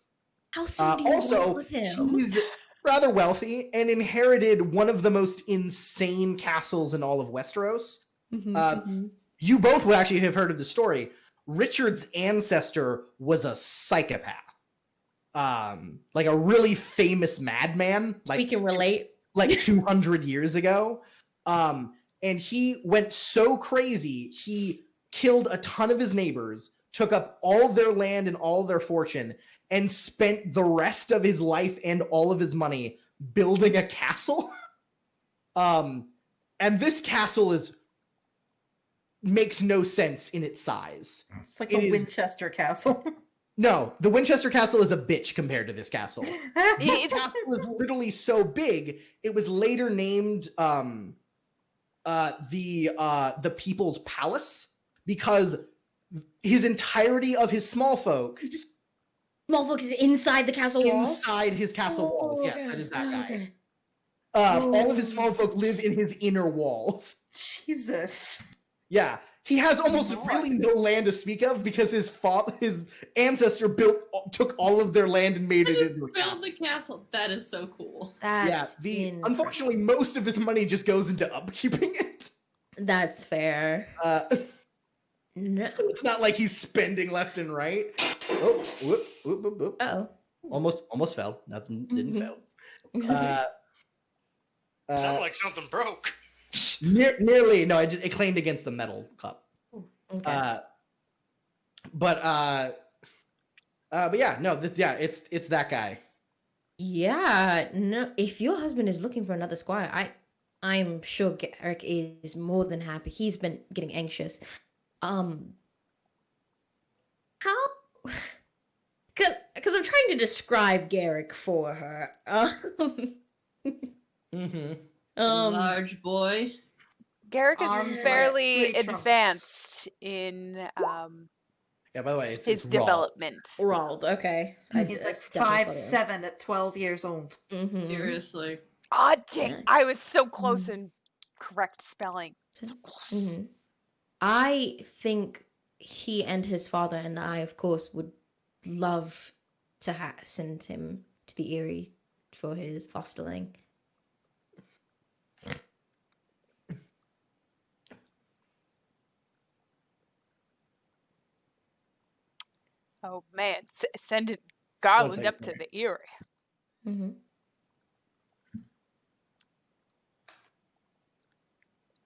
How soon do you Also, with him? he's rather wealthy and inherited one of the most insane castles in all of Westeros. You both would actually have heard of the story. Richard's ancestor was a psychopath. Like a really famous madman. We can relate. Like 200 years ago. And he went so crazy, he killed a ton of his neighbors, took up all their land and all their fortune, and spent the rest of his life and all of his money building a castle. And this castle makes no sense in its size. It's like a Winchester castle. No, the Winchester Castle is a bitch compared to this castle. It's It was literally so big, it was later named the People's Palace because his entirety of his small folk Small folk is inside the castle walls? inside his castle walls. Yes, okay. that is that guy. Okay. All of his small folk live in his inner walls. Jesus. Yeah, he has almost really no land to speak of because his ancestor took all of their land and made it into a castle. Build the castle. That is so cool. That's Unfortunately, most of his money just goes into upkeeping it. That's fair. No. So it's not like he's spending left and right. Oh, whoop, whoop, whoop, whoop. Uh-oh. Almost fell. Nothing didn't fail. Sounded like something broke. Nearly. No, it claimed against the metal cup. Okay. But yeah, no, it's that guy. Yeah, no. If your husband is looking for another squire, I'm sure Garrick is more than happy. He's been getting anxious. How? Because I'm trying to describe Garrick for her. Mm-hmm. Large boy. Garrick is Arms fairly like tree trunks. advanced in Yeah, by the way, his it's raw. development. Rald, okay. He's like 5'7" at 12 years old. Mm-hmm. Seriously. Ah, dang! Yeah. I was so close in correct spelling. So close. Mm-hmm. I think he and his father and I, of course, would love to send him to the Eyrie for his fosterling. Oh man, sending Garland second, up to the Eyrie. Mm-hmm.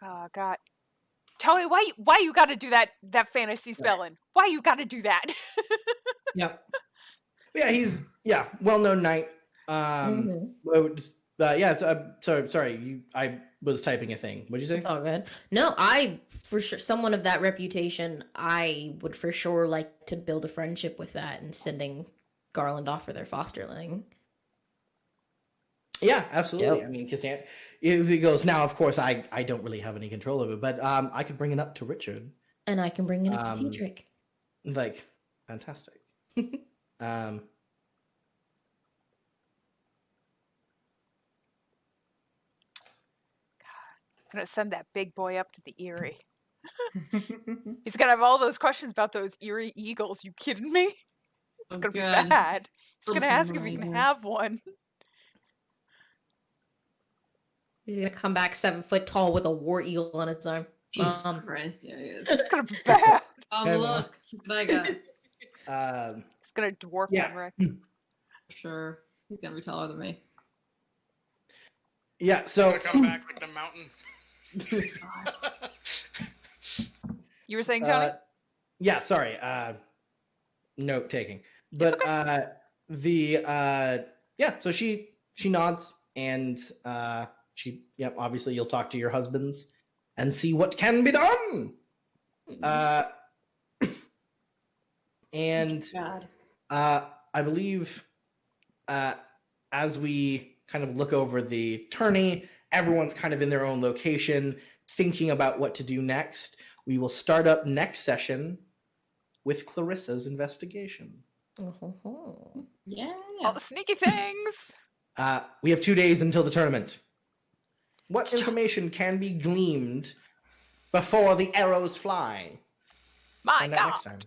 Oh God, tell me why you got to do that fantasy spelling? Why you got to do that? Yeah. Yeah, he's well-known knight. Sorry, I was typing a thing. What'd you say? It's all good. No, I for sure someone of that reputation, I would for sure like to build a friendship with that and sending Garland off for their fosterling. Yeah, absolutely. Dope. I mean, Cassandra, if he goes now, of course, I don't really have any control over it, but I could bring it up to Richard. And I can bring it up to Cedric. Like, fantastic. Gonna send that big boy up to the Eyrie. He's gonna have all those questions about those Eyrie eagles. You kidding me? It's gonna be bad. He's gonna ask if he can have one. He's gonna come back 7 foot tall with a war eagle on his arm. Jesus Christ, yeah, he is. It's gonna be bad. Look, that guy. It's gonna dwarf him, Rick. For sure. He's gonna be taller than me. Yeah, so Come back like the mountain. You were saying, Tony? Yeah, sorry. Note taking. But so she nods and obviously you'll talk to your husbands and see what can be done. And God. I believe as we kind of look over the tourney, everyone's kind of in their own location, thinking about what to do next. We will start up next session with Clarissa's investigation. Yeah. All the sneaky things. We have 2 days until the tournament. What information can be gleaned before the arrows fly? My Find out God. next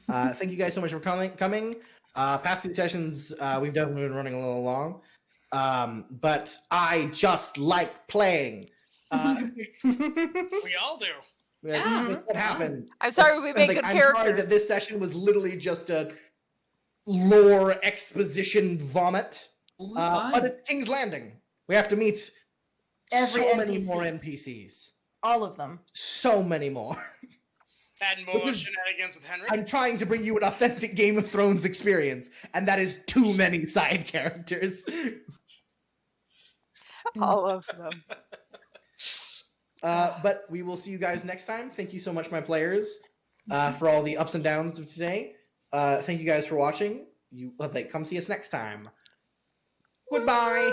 time. Thank you guys so much for coming. Past 2 sessions, we've definitely been running a little long. But I just like playing. We all do. That's what happened. I'm sorry we made good I'm sorry characters. that this session was literally just a lore exposition vomit. But it's King's Landing. We have to meet Every so many NPC. more NPCs. All of them. So many more. And more shenanigans with Henry. I'm trying to bring you an authentic Game of Thrones experience, and that is too many side characters. All of them. But we will see you guys next time. Thank you so much, my players, for all the ups and downs of today. Thank you guys for watching. Come see us next time. Goodbye.